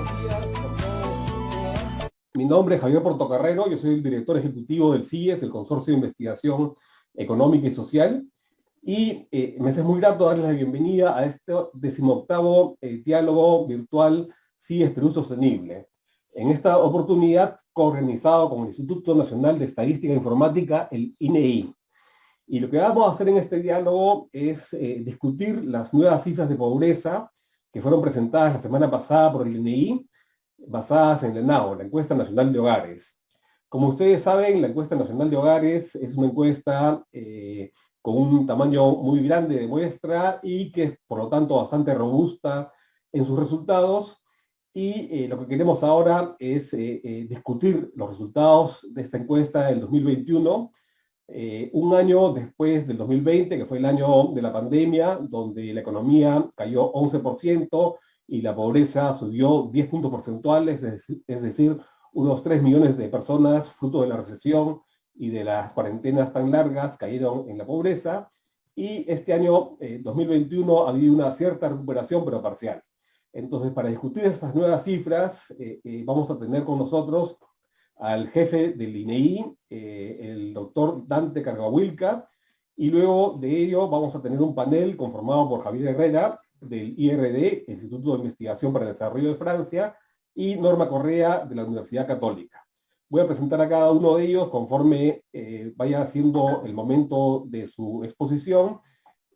buenos días con todos. Mi nombre es Javier Portocarrero, yo soy el director ejecutivo del CIES, el Consorcio de Investigación Económica y Social, y me es muy grato darles la bienvenida a este 18º diálogo virtual CIES Perú Sostenible. En esta oportunidad, coorganizado con el Instituto Nacional de Estadística e Informática, el INEI. Y lo que vamos a hacer en este diálogo es discutir las nuevas cifras de pobreza que fueron presentadas la semana pasada por el INEI, basadas en la ENAHO, la Encuesta Nacional de Hogares. Como ustedes saben, la Encuesta Nacional de Hogares es una encuesta con un tamaño muy grande de muestra y que es, por lo tanto, bastante robusta en sus resultados. Y lo que queremos ahora es discutir los resultados de esta encuesta del 2021, un año después del 2020, que fue el año de la pandemia, donde la economía cayó 11% y la pobreza subió 10 puntos porcentuales, es decir, unos 3 millones de personas, fruto de la recesión y de las cuarentenas tan largas, cayeron en la pobreza. Y este año 2021 ha habido una cierta recuperación, pero parcial. Entonces, para discutir estas nuevas cifras, vamos a tener con nosotros al jefe del INEI, el doctor Dante Cargahuilca, y luego de ello vamos a tener un panel conformado por Javier Herrera, del IRD, Instituto de Investigación para el Desarrollo de Francia, y Norma Correa, de la Universidad Católica. Voy a presentar a cada uno de ellos conforme vaya siendo el momento de su exposición,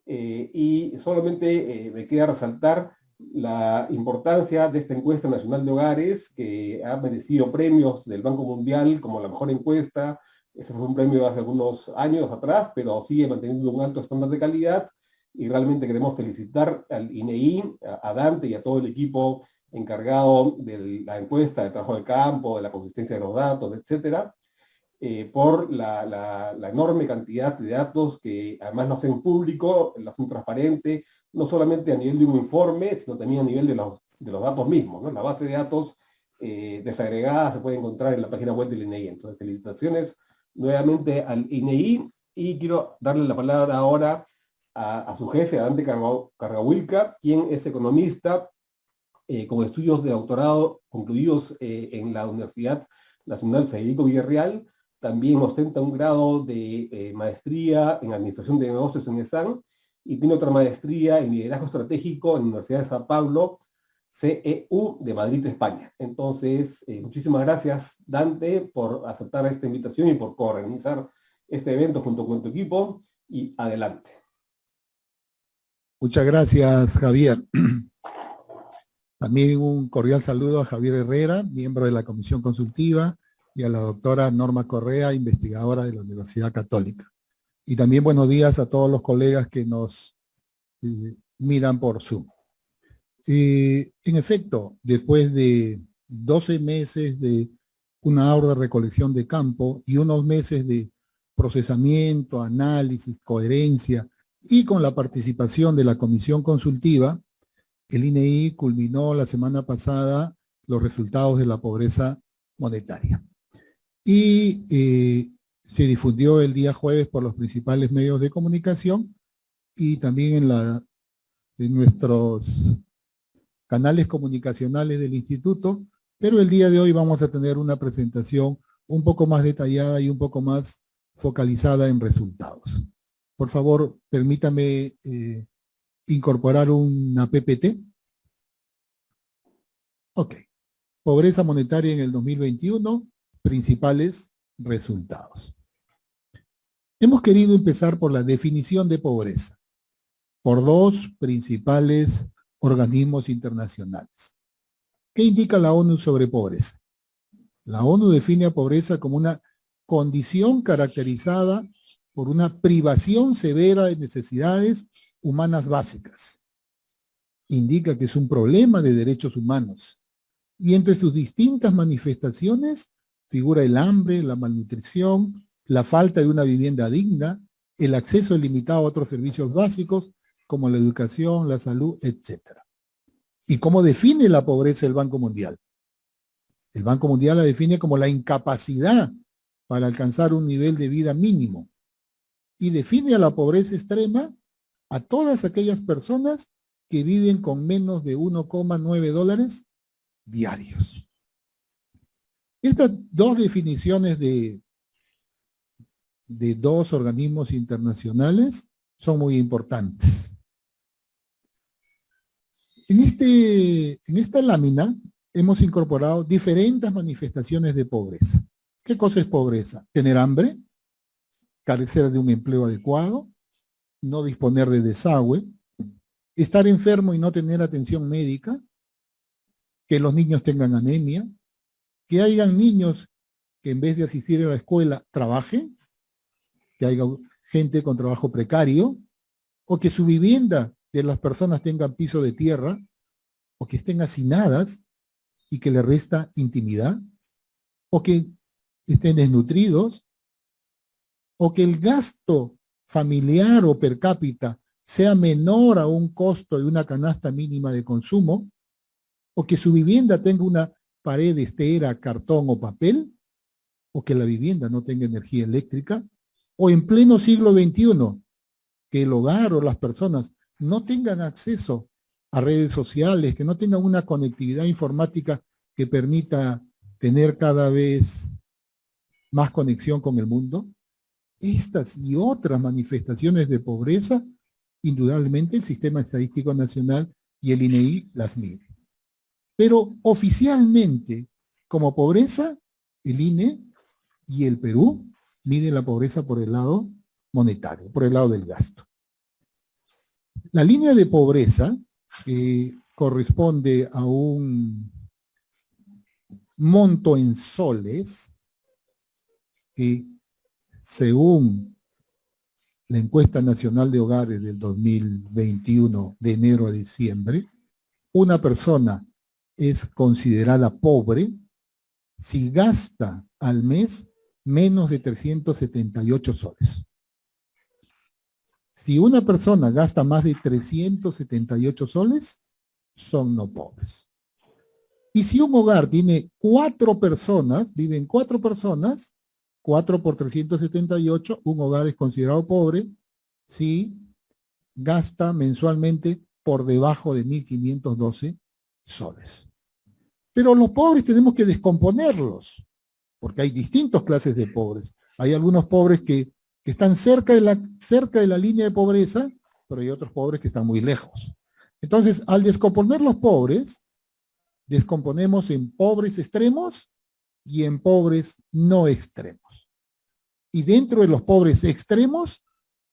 y solamente me queda resaltar la importancia de esta encuesta nacional de hogares, que ha merecido premios del Banco Mundial como la mejor encuesta. Ese fue un premio hace algunos años atrás, pero sigue manteniendo un alto estándar de calidad, y realmente queremos felicitar al INEI, a Dante y a todo el equipo encargado de la encuesta, de trabajo de campo, de la consistencia de los datos, etcétera, por la enorme cantidad de datos que además lo hacen público, lo hacen transparente, no solamente a nivel de un informe, sino también a nivel de los datos mismos, ¿no? La base de datos desagregada se puede encontrar en la página web del INEI. Entonces, felicitaciones nuevamente al INEI, y quiero darle la palabra ahora a su jefe, a Dante Cargahuilca, quien es economista con estudios de doctorado concluidos en la Universidad Nacional Federico Villarreal. También ostenta un grado de maestría en Administración de Negocios en ESAN, y tiene otra maestría en Liderazgo Estratégico en la Universidad de Sao Paulo, CEU de Madrid, España. Entonces, muchísimas gracias, Dante, por aceptar esta invitación y por coorganizar este evento junto con tu equipo, y adelante. Muchas gracias, Javier. También un cordial saludo a Javier Herrera, miembro de la Comisión Consultiva, y a la doctora Norma Correa, investigadora de la Universidad Católica. Y también buenos días a todos los colegas que nos miran por Zoom. En efecto, después de 12 meses de una ardua recolección de campo y unos meses de procesamiento, análisis, coherencia, y con la participación de la Comisión Consultiva, el INEI culminó la semana pasada los resultados de la pobreza monetaria. Y se difundió el día jueves por los principales medios de comunicación y también en nuestros canales comunicacionales del instituto, pero el día de hoy vamos a tener una presentación un poco más detallada y un poco más focalizada en resultados. Por favor, permítame incorporar una PPT. Ok. Pobreza monetaria en el 2021, principales resultados. Hemos querido empezar por la definición de pobreza, por dos principales organismos internacionales. ¿Qué indica la ONU sobre pobreza? La ONU define a pobreza como una condición caracterizada por una privación severa de necesidades humanas básicas. Indica que es un problema de derechos humanos, y entre sus distintas manifestaciones figura el hambre, la malnutrición, la falta de una vivienda digna, el acceso ilimitado a otros servicios básicos como la educación, la salud, etc. ¿Y cómo define la pobreza el Banco Mundial? El Banco Mundial la define como la incapacidad para alcanzar un nivel de vida mínimo, y define a la pobreza extrema a todas aquellas personas que viven con menos de 1,9 dólares diarios. Estas dos definiciones de dos organismos internacionales son muy importantes. En esta lámina hemos incorporado diferentes manifestaciones de pobreza. ¿Qué cosa es pobreza? Tener hambre, carecer de un empleo adecuado, no disponer de desagüe, estar enfermo y no tener atención médica, que los niños tengan anemia, que hayan niños que en vez de asistir a la escuela trabajen, que haya gente con trabajo precario, o que su vivienda de las personas tengan piso de tierra, o que estén hacinadas y que le resta intimidad, o que estén desnutridos, o que el gasto familiar o per cápita sea menor a un costo de una canasta mínima de consumo, o que su vivienda tenga una pared de estera, cartón o papel, o que la vivienda no tenga energía eléctrica, o en pleno siglo XXI, que el hogar o las personas no tengan acceso a redes sociales, que no tengan una conectividad informática que permita tener cada vez más conexión con el mundo. Estas y otras manifestaciones de pobreza, indudablemente el Sistema Estadístico Nacional y el INEI las miden. Pero oficialmente, como pobreza, el INE y el Perú miden la pobreza por el lado monetario, por el lado del gasto. La línea de pobreza, que corresponde a un monto en soles, que según la encuesta nacional de hogares del 2021, de enero a diciembre, una persona es considerada pobre si gasta al mes menos de 378 soles. Si una persona gasta más de 378 soles, son no pobres. Y si un hogar tiene 4 personas, viven 4 personas, 4 por 378, un hogar es considerado pobre si gasta mensualmente por debajo de 1.512 soles. Pero los pobres tenemos que descomponerlos, porque hay distintas clases de pobres. Hay algunos pobres que están cerca de la línea de pobreza, pero hay otros pobres que están muy lejos. Entonces, al descomponer los pobres, descomponemos en pobres extremos y en pobres no extremos. Y dentro de los pobres extremos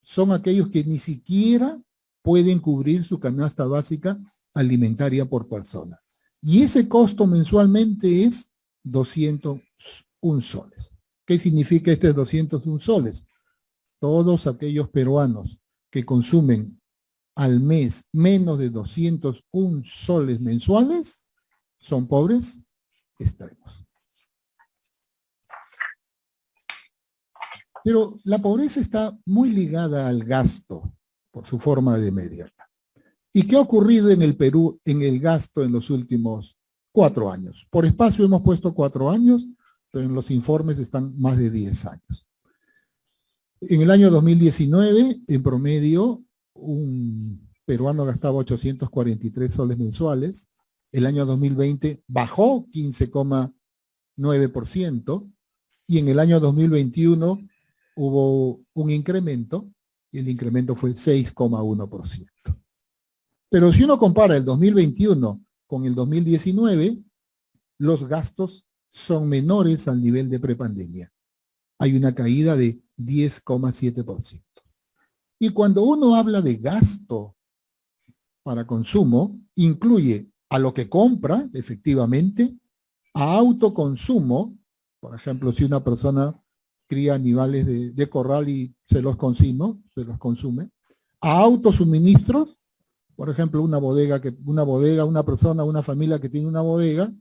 son aquellos que ni siquiera pueden cubrir su canasta básica alimentaria por persona. Y ese costo mensualmente es 201 soles. ¿Qué significa este 201 soles? Todos aquellos peruanos que consumen al mes menos de 201 soles mensuales son pobres extremos. Pero la pobreza está muy ligada al gasto por su forma de medirla. ¿Y qué ha ocurrido en el Perú en el gasto en los últimos 4 años? Por espacio hemos puesto 4 años, pero en los informes están más de 10 años. En el año 2019, en promedio, un peruano gastaba 843 soles mensuales. El año 2020 bajó 15,9%, y en el año 2021 hubo un incremento, y el incremento fue 6,1%. Pero si uno compara el 2021 con el 2019, los gastos son menores al nivel de prepandemia. Hay una caída de 10,7%. Y cuando uno habla de gasto para consumo, incluye a lo que compra, efectivamente, a autoconsumo, por ejemplo, si una persona cría animales de corral y se los consume, a autosuministros, por ejemplo, una persona, una familia que tiene una bodega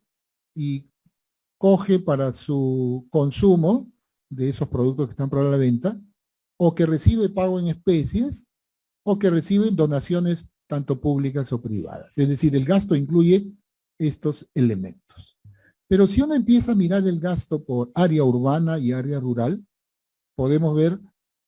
y coge para su consumo de esos productos que están para la venta, o que recibe pago en especies, o que recibe donaciones tanto públicas o privadas. Es decir, el gasto incluye estos elementos. Pero si uno empieza a mirar el gasto por área urbana y área rural, podemos ver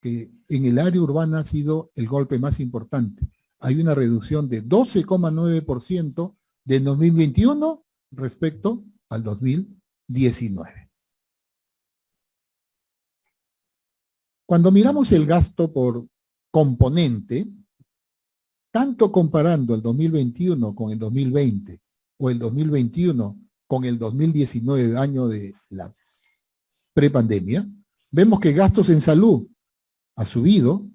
que en el área urbana ha sido el golpe más importante. Hay una reducción de 12,9% de 2021 respecto al 2019. Cuando miramos el gasto por componente, tanto comparando el 2021 con el 2020 o el 2021 con el 2019, año de la prepandemia, vemos que gastos en salud ha subido,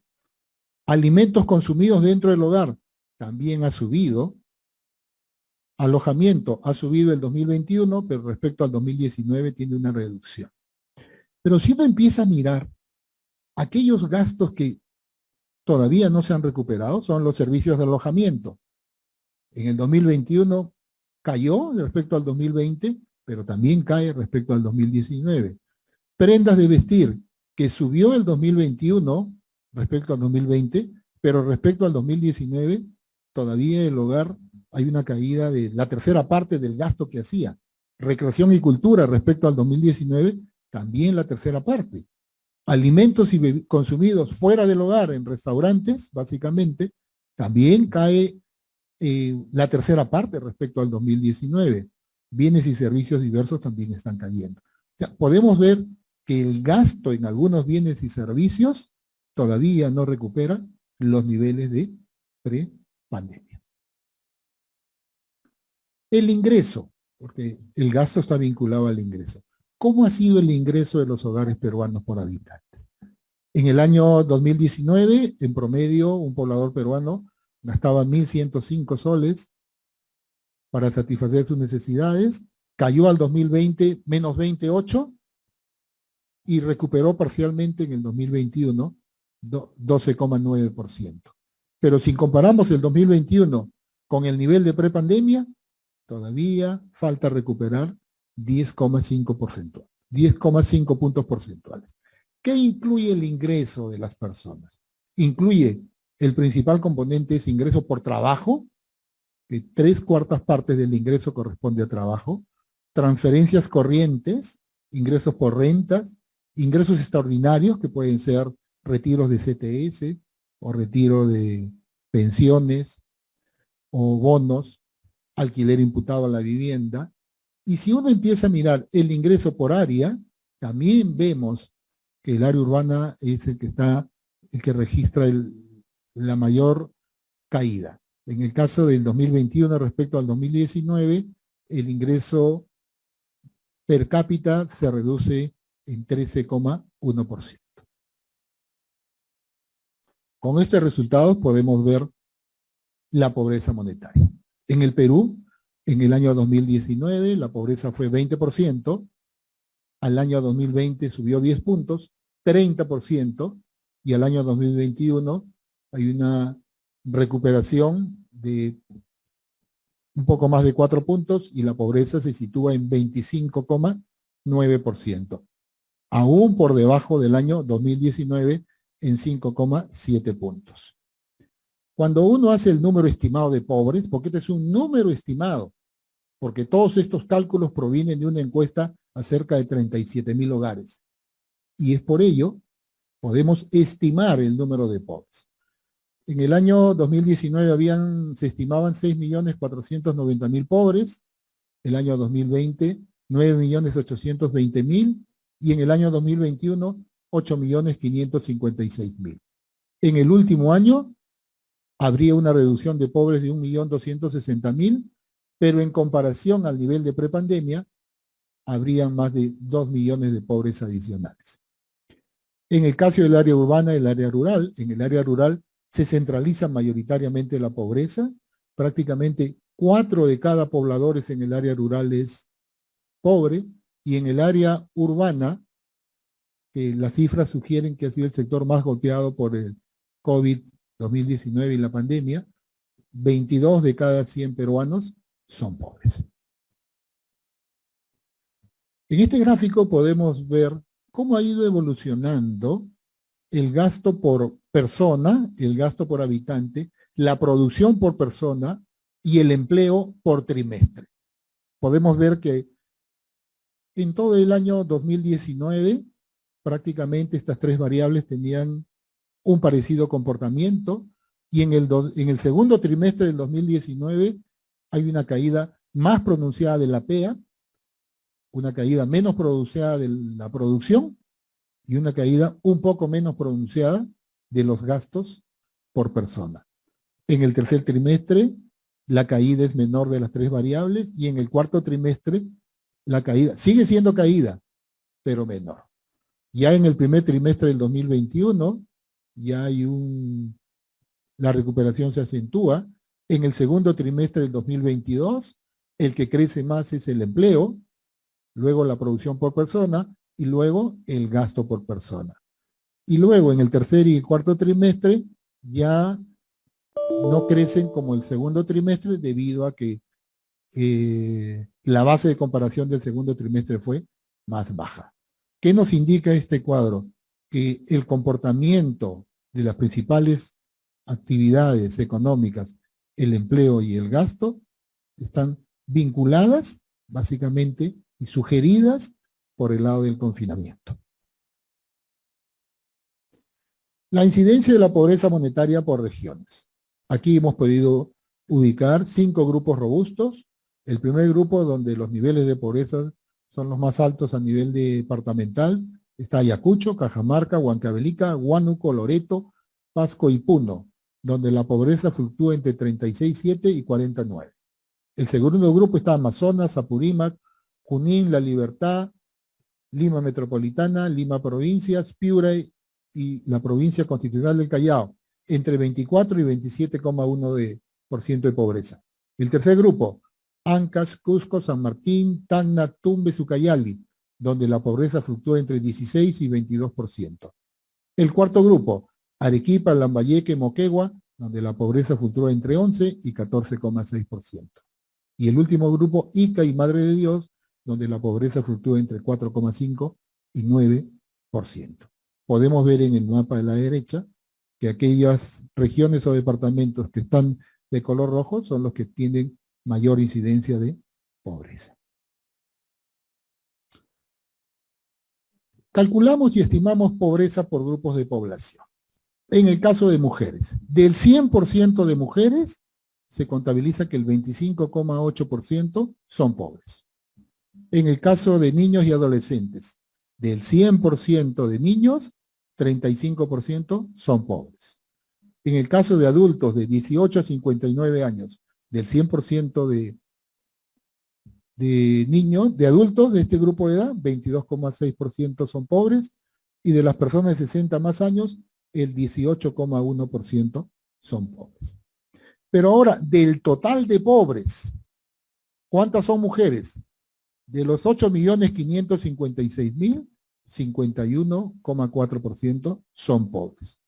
alimentos consumidos dentro del hogar también ha subido, alojamiento ha subido el 2021, pero respecto al 2019 tiene una reducción. Pero si uno empieza a mirar aquellos gastos que todavía no se han recuperado, son los servicios de alojamiento. En el 2021 cayó respecto al 2020, pero también cae respecto al 2019. Prendas de vestir, que subió el 2021 respecto al 2020, pero respecto al 2019, todavía el hogar hay una caída de la tercera parte del gasto que hacía. Recreación y cultura respecto al 2019, también la tercera parte. Alimentos consumidos fuera del hogar, en restaurantes, básicamente, también cae la tercera parte respecto al 2019. Bienes y servicios diversos también están cayendo. O sea, podemos ver que el gasto en algunos bienes y servicios todavía no recupera los niveles de pre-pandemia. El ingreso, porque el gasto está vinculado al ingreso. ¿Cómo ha sido el ingreso de los hogares peruanos por habitantes? En el año 2019, en promedio, un poblador peruano gastaba 1.105 soles para satisfacer sus necesidades, cayó al 2020 menos 28 y recuperó parcialmente en el 2021 12,9%. Pero si comparamos el 2021 con el nivel de prepandemia, todavía falta recuperar 10,5%, 10,5 puntos porcentuales. ¿Qué incluye el ingreso de las personas? Incluye el principal componente es ingreso por trabajo, que 3/4 partes del ingreso corresponde a trabajo, transferencias corrientes, ingresos por rentas, ingresos extraordinarios, que pueden ser retiros de CTS, o retiro de pensiones, o bonos, alquiler imputado a la vivienda. Y si uno empieza a mirar el ingreso por área, también vemos que el área urbana es el que registra la mayor caída. En el caso del 2021 respecto al 2019, el ingreso per cápita se reduce en 13,1%. Con estos resultados podemos ver la pobreza monetaria. En el Perú, en el año 2019, la pobreza fue 20%, al año 2020 subió 10 puntos, 30%, y al año 2021 hay una recuperación de un poco más de 4 puntos y la pobreza se sitúa en 25,9%, aún por debajo del año 2019 en 5,7 puntos. Cuando uno hace el número estimado de pobres, porque este es un número estimado, porque todos estos cálculos provienen de una encuesta a cerca de 37,000 hogares, y es por ello podemos estimar el número de pobres. En el año 2019 se estimaban 6.490.000 pobres, el año 2020 9.820.000 y en el año 2021 8.556.000. En el último año habría una reducción de pobres de 1.260.000, pero en comparación al nivel de prepandemia habrían más de 2 millones de pobres adicionales. En el caso del área urbana y el área rural, en el área rural se centraliza mayoritariamente la pobreza, prácticamente 4 de cada pobladores en el área rural es pobre, y en el área urbana, que las cifras sugieren que ha sido el sector más golpeado por el COVID-2019 y la pandemia, 22 de cada 100 peruanos son pobres. En este gráfico podemos ver cómo ha ido evolucionando el gasto por persona, el gasto por habitante, la producción por persona y el empleo por trimestre. Podemos ver que en todo el año 2019, prácticamente estas tres variables tenían un parecido comportamiento, y en el segundo trimestre del 2019 hay una caída más pronunciada de la PEA, una caída menos pronunciada de la producción y una caída un poco menos pronunciada de los gastos por persona. En el tercer trimestre, la caída es menor de las tres variables y en el cuarto trimestre, la caída sigue siendo caída, pero menor. Ya en el primer trimestre del 2021, ya hay la recuperación se acentúa. En el segundo trimestre del 2022, el que crece más es el empleo, luego la producción por persona y luego el gasto por persona. Y luego en el tercer y cuarto trimestre ya no crecen como el segundo trimestre debido a que la base de comparación del segundo trimestre fue más baja. ¿Qué nos indica este cuadro? Que el comportamiento de las principales actividades económicas, el empleo y el gasto, están vinculadas básicamente y sugeridas por el lado del confinamiento. La incidencia de la pobreza monetaria por regiones. Aquí hemos podido ubicar 5 grupos robustos. El primer grupo, donde los niveles de pobreza son los más altos a nivel departamental, está Ayacucho, Cajamarca, Huancavelica, Huánuco, Loreto, Pasco y Puno, donde la pobreza fluctúa entre 36,7 y 49. El segundo grupo está Amazonas, Apurímac, Junín, La Libertad, Lima Metropolitana, Lima Provincias, Piura y la provincia constitucional del Callao, entre 24 y 27,1% de pobreza. El tercer grupo, Ancash, Cusco, San Martín, Tacna, Tumbes, Ucayali, donde la pobreza fluctúa entre 16 y 22%. El cuarto grupo, Arequipa, Lambayeque, Moquegua, donde la pobreza fluctúa entre 11 y 14,6%. Y el último grupo, Ica y Madre de Dios, donde la pobreza fluctúa entre 4,5 y 9%. Podemos ver en el mapa de la derecha que aquellas regiones o departamentos que están de color rojo son los que tienen mayor incidencia de pobreza. Calculamos y estimamos pobreza por grupos de población. En el caso de mujeres, del 100% de mujeres, se contabiliza que el 25,8% son pobres. En el caso de niños y adolescentes, del 100% de niños, 35% son pobres. En el caso de adultos de 18 a 59 años, del 100% de niños, de adultos de este grupo de edad, 22,6% son pobres, y de las personas de 60 más años, el 18,1% son pobres. Pero ahora, del total de pobres, ¿cuántas son mujeres? De los 8.556.000, 51,4% son pobres.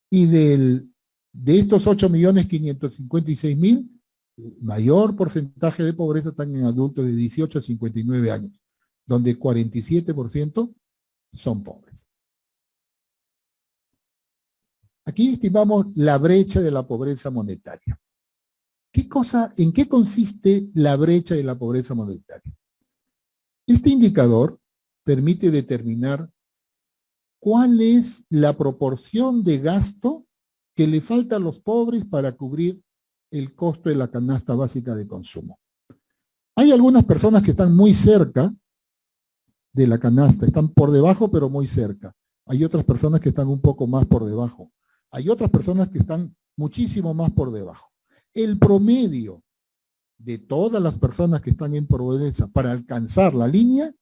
Y de estos 8.556.000, mayor porcentaje de pobreza están en adultos de 18 a 59 años, donde 47% son pobres. Aquí estimamos la brecha de la pobreza monetaria. ¿En qué consiste la brecha de la pobreza monetaria? Este indicador permite determinar cuál es la proporción de gasto que le falta a los pobres para cubrir el costo de la canasta básica de consumo. Hay algunas personas que están muy cerca de la canasta, están por debajo pero muy cerca. Hay otras personas que están un poco más por debajo. Hay otras personas que están muchísimo más por debajo. El promedio de todas las personas que están en pobreza para alcanzar la línea,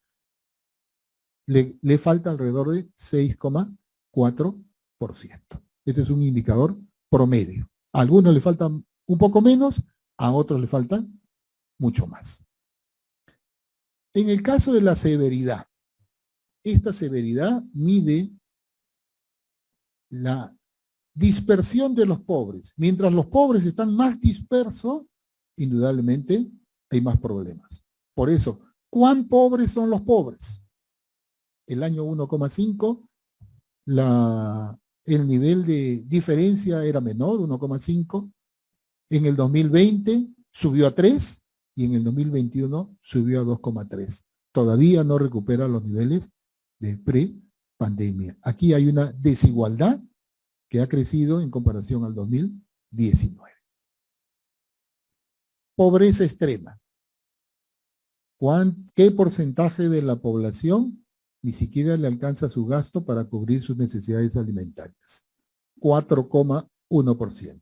le falta alrededor de 6,4%. Este es un indicador promedio. A algunos le faltan un poco menos, a otros le faltan mucho más. En el caso de la severidad, esta severidad mide la dispersión de los pobres. Mientras los pobres están más dispersos, indudablemente hay más problemas. Por eso, ¿cuán pobres son los pobres? El año 1,5, el nivel de diferencia era menor, 1,5. En el 2020 subió a 3 y en el 2021 subió a 2,3. Todavía no recupera los niveles de pre-pandemia. Aquí hay una desigualdad que ha crecido en comparación al 2019. Pobreza extrema. ¿Qué porcentaje de la población ni siquiera le alcanza su gasto para cubrir sus necesidades alimentarias? 4,1%.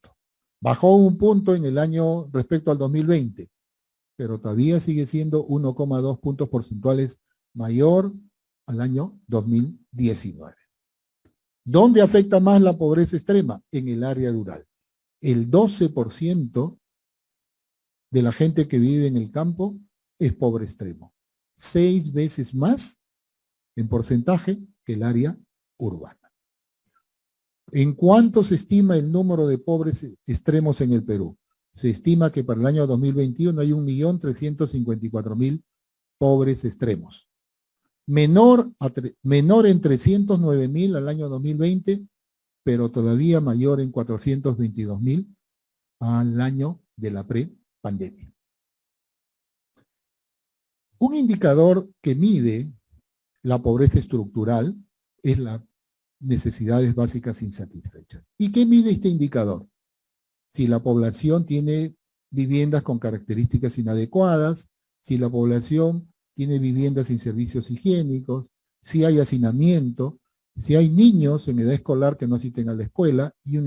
Bajó un punto en el año respecto al 2020, pero todavía sigue siendo 1,2 puntos porcentuales mayor al año 2019. ¿Dónde afecta más la pobreza extrema? En el área rural. El 12% de la gente que vive en el campo es pobre extremo. 6 veces más en porcentaje que el área urbana. ¿En cuánto se estima el número de pobres extremos en el Perú? Se estima que para el año 2021 hay 1.354.000 pobres extremos. Menor en 309.000 al año 2020, pero todavía mayor en 422.000 al año de la pre-pandemia. Un indicador que mide la pobreza estructural es las necesidades básicas insatisfechas. ¿Y qué mide este indicador? Si la población tiene viviendas con características inadecuadas, si la población tiene viviendas sin servicios higiénicos, si hay hacinamiento, si hay niños en edad escolar que no asisten a la escuela y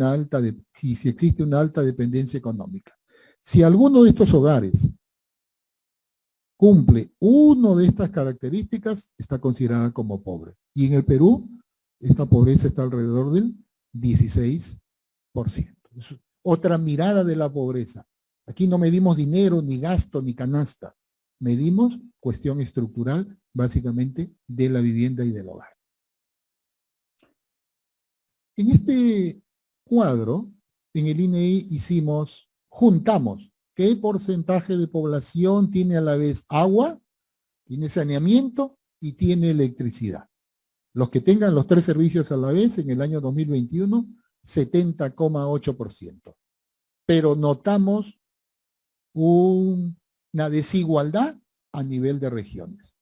si existe una alta dependencia económica. Si alguno de estos hogares cumple una de estas características, está considerada como pobre. Y en el Perú, esta pobreza está alrededor del 16%. Es otra mirada de la pobreza. Aquí no medimos dinero, ni gasto, ni canasta. Medimos cuestión estructural, básicamente, de la vivienda y del hogar. En este cuadro, en el INEI juntamos qué porcentaje de población tiene a la vez agua, tiene saneamiento y tiene electricidad. Los que tengan los 3 servicios a la vez en el año 2021, 70,8%. Pero notamos una desigualdad a nivel de regiones.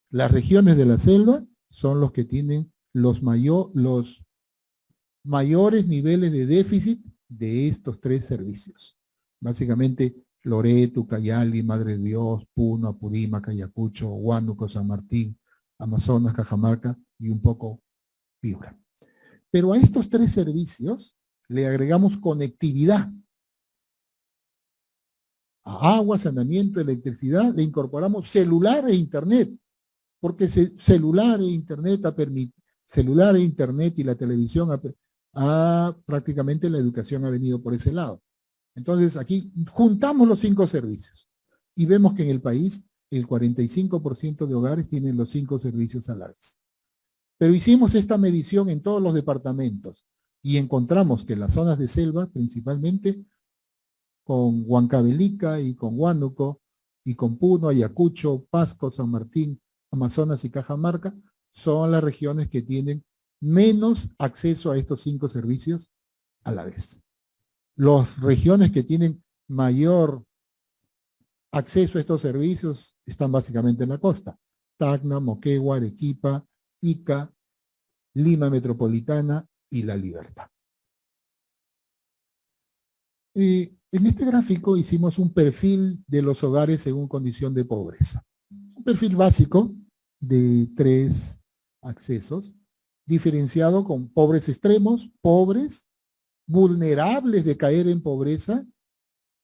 Las regiones de la selva son los que tienen los mayores niveles de déficit de estos 3 servicios. Básicamente, Loreto, Ucayali, Madre de Dios, Puno, Apurímac, Ayacucho, Huánuco, San Martín, Amazonas, Cajamarca y un poco Piura. Pero a estos 3 servicios le agregamos conectividad. A agua, saneamiento, electricidad, le incorporamos celular e internet, porque celular e internet y la televisión prácticamente la educación ha venido por ese lado. Entonces aquí juntamos los 5 servicios y vemos que en el país el 45% de hogares tienen los 5 servicios a la vez. Pero hicimos esta medición en todos los departamentos y encontramos que las zonas de selva, principalmente con Huancavelica y con Huánuco y con Puno, Ayacucho, Pasco, San Martín, Amazonas y Cajamarca, son las regiones que tienen menos acceso a estos 5 servicios a la vez. Las regiones que tienen mayor acceso a estos servicios están básicamente en la costa. Tacna, Moquegua, Arequipa, Ica, Lima Metropolitana y La Libertad. En este gráfico hicimos un perfil de los hogares según condición de pobreza. Un perfil básico de 3 accesos, diferenciado con pobres extremos, pobres, vulnerables de caer en pobreza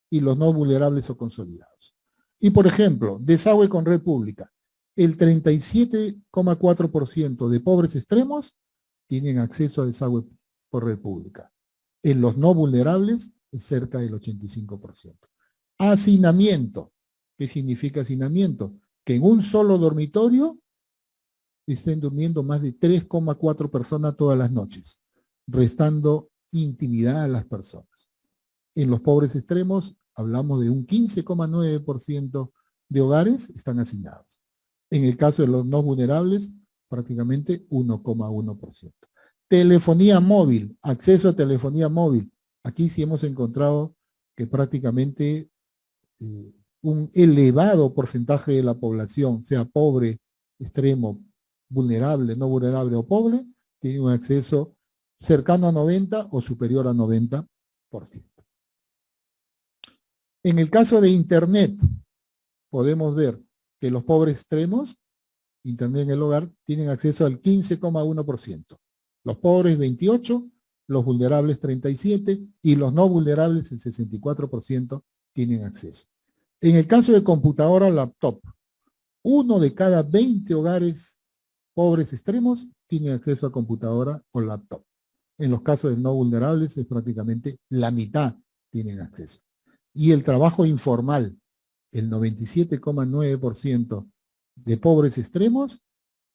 y los no vulnerables o consolidados. Y por ejemplo, desagüe con red pública. El 37,4% de pobres extremos tienen acceso a desagüe por red pública. En los no vulnerables es cerca del 85%. Hacinamiento. ¿Qué significa hacinamiento? Que en un solo dormitorio estén durmiendo más de 3,4 personas todas las noches, restando intimidad a las personas. En los pobres extremos hablamos de un 15,9% de hogares están hacinados. En el caso de los no vulnerables, prácticamente 1,1%. Telefonía móvil, acceso a telefonía móvil. Aquí sí hemos encontrado que prácticamente un elevado porcentaje de la población, sea pobre, extremo, vulnerable, no vulnerable o pobre, tiene un acceso cercano a 90 o superior a 90%. En el caso de Internet, podemos ver que los pobres extremos, Internet en el hogar, tienen acceso al 15,1%. Los pobres 28%, los vulnerables 37% y los no vulnerables el 64% tienen acceso. En el caso de computadora o laptop, 1 de cada 20 hogares pobres extremos tiene acceso a computadora o laptop. En los casos de no vulnerables es prácticamente la mitad tienen acceso. Y el trabajo informal, el 97,9% de pobres extremos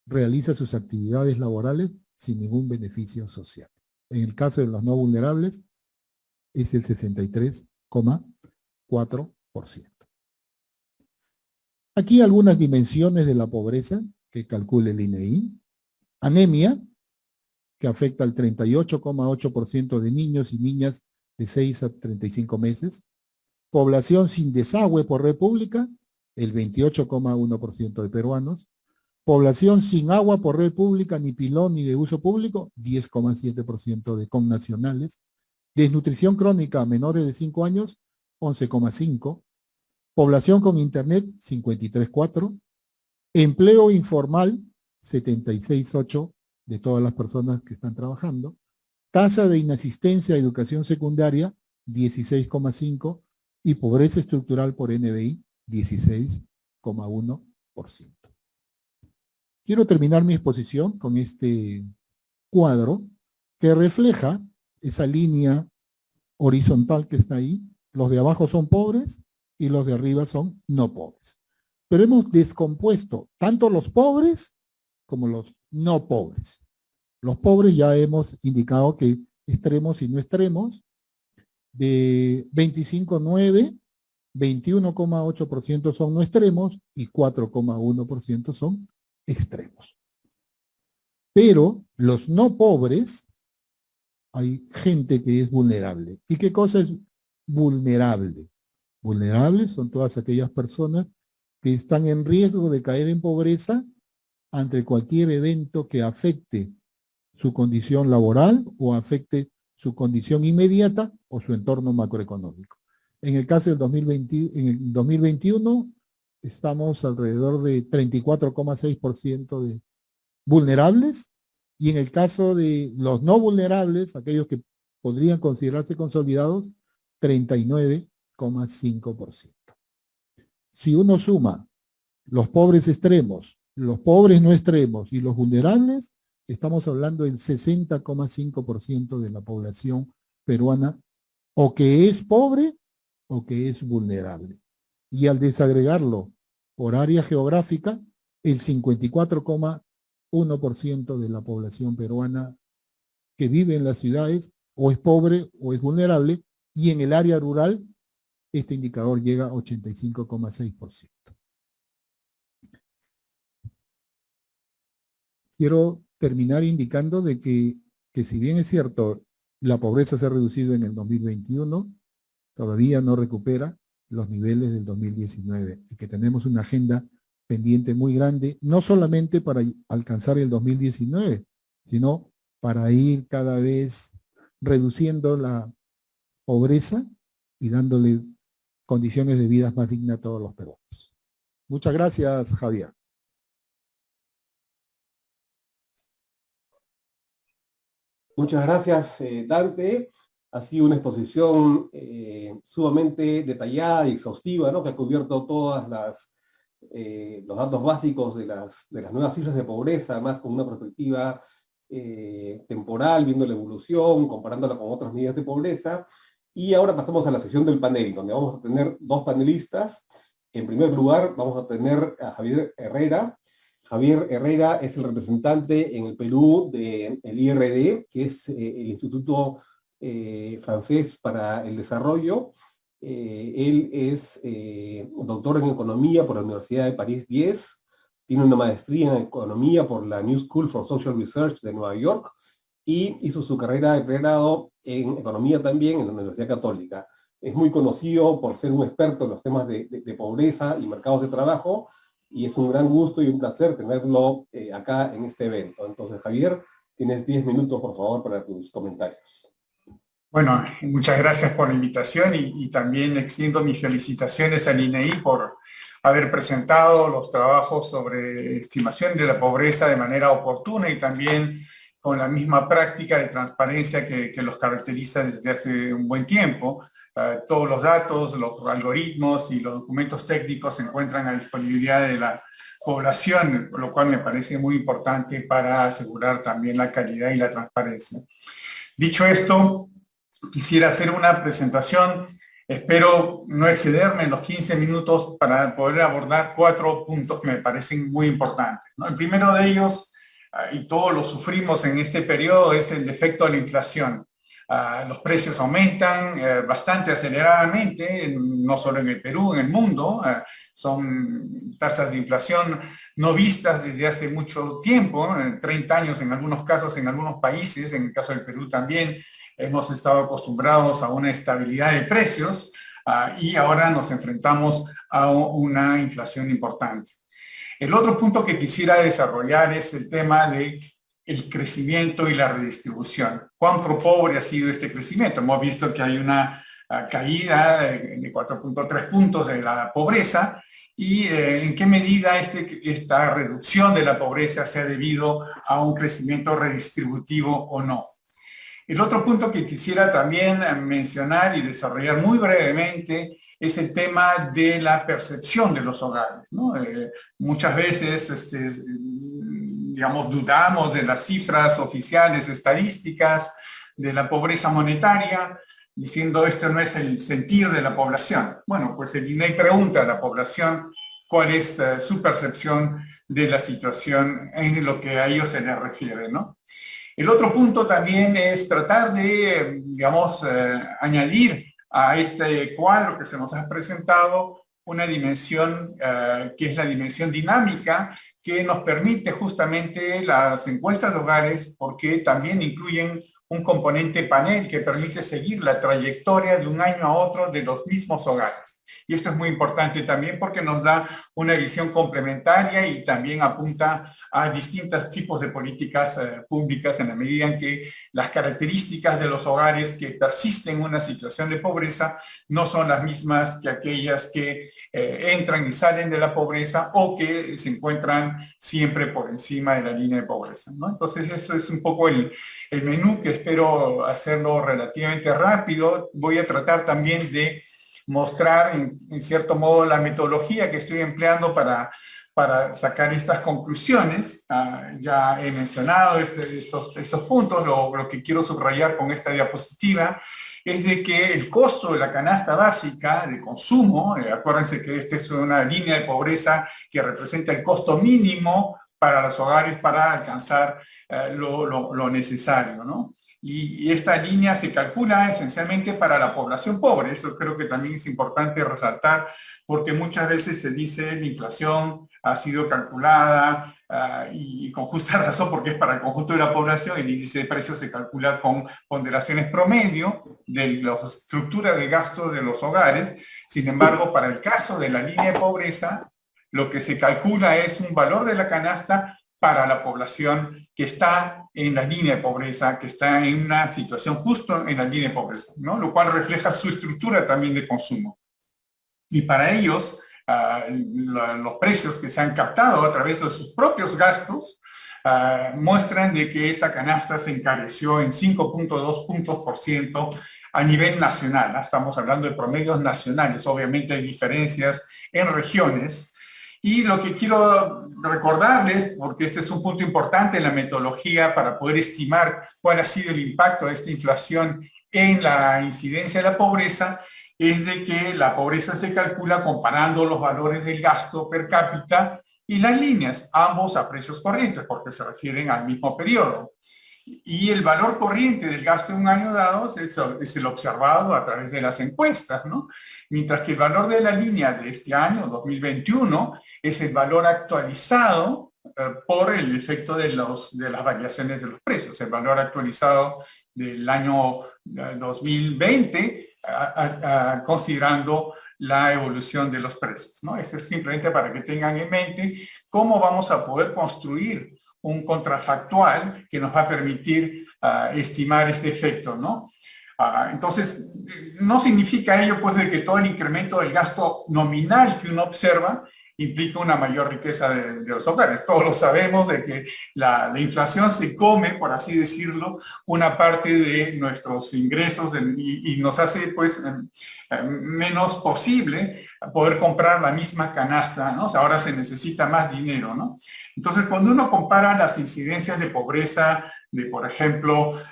realiza sus actividades laborales sin ningún beneficio social. En el caso de los no vulnerables es el 63,4%. Aquí algunas dimensiones de la pobreza que calcula el INEI. Anemia, que afecta al 38,8% de niños y niñas de 6 a 35 meses. Población sin desagüe por red pública, el 28,1% de peruanos. Población sin agua por red pública, ni pilón ni de uso público, 10,7% de connacionales. Desnutrición crónica a menores de 5 años, 11,5%. Población con internet, 53,4%. Empleo informal, 76,8% de todas las personas que están trabajando. Tasa de inasistencia a educación secundaria, 16,5%. Y pobreza estructural por NBI, 16,1%. Quiero terminar mi exposición con este cuadro que refleja esa línea horizontal que está ahí. Los de abajo son pobres y los de arriba son no pobres. Pero hemos descompuesto tanto los pobres como los no pobres. Los pobres ya hemos indicado que extremos y no extremos, de 25,9%, 21,8% son no extremos y 4,1% son extremos. Pero los no pobres, hay gente que es vulnerable. ¿Y qué cosa es vulnerable? Vulnerables son todas aquellas personas que están en riesgo de caer en pobreza ante cualquier evento que afecte su condición laboral o afecte su condición inmediata o su entorno macroeconómico. En el caso del 2021, estamos alrededor de 34,6% de vulnerables, y en el caso de los no vulnerables, aquellos que podrían considerarse consolidados, 39,5%. Si uno suma los pobres extremos, los pobres no extremos y los vulnerables, estamos hablando del 60,5% de la población peruana, o que es pobre o que es vulnerable. Y al desagregarlo por área geográfica, el 54,1% de la población peruana que vive en las ciudades o es pobre o es vulnerable, y en el área rural este indicador llega a 85,6%. Quiero terminar indicando de que si bien es cierto, la pobreza se ha reducido en el 2021, todavía no recupera los niveles del 2019 y que tenemos una agenda pendiente muy grande, no solamente para alcanzar el 2019, sino para ir cada vez reduciendo la pobreza y dándole condiciones de vida más dignas a todos los peruanos. Muchas gracias, Javier. Muchas gracias, Dante. Ha sido una exposición sumamente detallada y exhaustiva, ¿no? Que ha cubierto todas los datos básicos de las nuevas cifras de pobreza, además con una perspectiva temporal, viendo la evolución, comparándola con otras medidas de pobreza. Y ahora pasamos a la sesión del panel, donde vamos a tener dos panelistas. En primer lugar, vamos a tener a Javier Herrera. Javier Herrera es el representante en el Perú del IRD, que es el Instituto Francés para el Desarrollo. Él es doctor en Economía por la Universidad de París 10, tiene una maestría en Economía por la New School for Social Research de Nueva York, y hizo su carrera de pregrado en Economía también en la Universidad Católica. Es muy conocido por ser un experto en los temas de pobreza y mercados de trabajo, y es un gran gusto y un placer tenerlo acá en este evento. Entonces, Javier, tienes 10 minutos, por favor, para tus comentarios. Bueno, muchas gracias por la invitación y también extiendo mis felicitaciones al INEI por haber presentado los trabajos sobre estimación de la pobreza de manera oportuna y también con la misma práctica de transparencia que los caracteriza desde hace un buen tiempo. Todos los datos, los algoritmos y los documentos técnicos se encuentran a disponibilidad de la población, lo cual me parece muy importante para asegurar también la calidad y la transparencia. Dicho esto, quisiera hacer una presentación. Espero no excederme en los 15 minutos para poder abordar 4 puntos que me parecen muy importantes, ¿no? El primero de ellos, y todos lo sufrimos en este periodo, es el efecto de la inflación. Los precios aumentan bastante aceleradamente, no solo en el Perú, en el mundo. Son tasas de inflación no vistas desde hace mucho tiempo, 30 años en algunos casos, en algunos países, en el caso del Perú también. Hemos estado acostumbrados a una estabilidad de precios y ahora nos enfrentamos a una inflación importante. El otro punto que quisiera desarrollar es el tema de el crecimiento y la redistribución. ¿Cuán pobre ha sido este crecimiento? Hemos visto que hay una caída de 4.3 puntos de la pobreza y en qué medida esta reducción de la pobreza se ha debido a un crecimiento redistributivo o no. El otro punto que quisiera también mencionar y desarrollar muy brevemente es el tema de la percepción de los hogares, ¿no? Muchas veces, digamos, dudamos de las cifras oficiales estadísticas de la pobreza monetaria, diciendo esto no es el sentir de la población. Bueno, pues el INEGI pregunta a la población cuál es su percepción de la situación en lo que a ellos se les refiere, ¿no? El otro punto también es tratar de, digamos, añadir a este cuadro que se nos ha presentado una dimensión que es la dimensión dinámica, que nos permite justamente las encuestas de hogares, porque también incluyen un componente panel que permite seguir la trayectoria de un año a otro de los mismos hogares. Y esto es muy importante también porque nos da una visión complementaria y también apunta a distintos tipos de políticas públicas en la medida en que las características de los hogares que persisten en una situación de pobreza no son las mismas que aquellas que entran y salen de la pobreza o que se encuentran siempre por encima de la línea de pobreza, ¿no? Entonces eso es un poco el menú, que espero hacerlo relativamente rápido. Voy a tratar también de mostrar en cierto modo la metodología que estoy empleando para sacar estas conclusiones. Ya he mencionado estos puntos. Lo que quiero subrayar con esta diapositiva es de que el costo de la canasta básica de consumo, acuérdense que esta es una línea de pobreza que representa el costo mínimo para los hogares para alcanzar lo necesario, ¿no? Y esta línea se calcula esencialmente para la población pobre. Eso creo que también es importante resaltar, porque muchas veces se dice la inflación ha sido calculada y con justa razón, porque es para el conjunto de la población. El índice de precios se calcula con ponderaciones promedio de la estructura de gasto de los hogares. Sin embargo, para el caso de la línea de pobreza, lo que se calcula es un valor de la canasta para la población que está en la línea de pobreza, que está en una situación justo en la línea de pobreza, ¿no? Lo cual refleja su estructura también de consumo. Y para ellos, los precios que se han captado a través de sus propios gastos muestran de que esta canasta se encareció en 5.2 puntos por ciento a nivel nacional. Estamos hablando de promedios nacionales. Obviamente hay diferencias en regiones. Y lo que quiero recordarles, porque este es un punto importante en la metodología para poder estimar cuál ha sido el impacto de esta inflación en la incidencia de la pobreza, es de que la pobreza se calcula comparando los valores del gasto per cápita y las líneas, ambos a precios corrientes, porque se refieren al mismo periodo. Y el valor corriente del gasto en un año dado es el observado a través de las encuestas, ¿no? Mientras que el valor de la línea de este año, 2021, es el valor actualizado por el efecto de las variaciones de los precios. El valor actualizado del año 2020, considerando la evolución de los precios, ¿no? Esto es simplemente para que tengan en mente cómo vamos a poder construir un contrafactual que nos va a permitir estimar este efecto, ¿no? Entonces, no significa ello pues de que todo el incremento del gasto nominal que uno observa implica una mayor riqueza de los hogares. Todos lo sabemos de que la inflación se come, por así decirlo, una parte de nuestros ingresos y nos hace pues menos posible poder comprar la misma canasta, ¿no? O sea, ahora se necesita más dinero, ¿no? Entonces, cuando uno compara las incidencias de pobreza de, por ejemplo,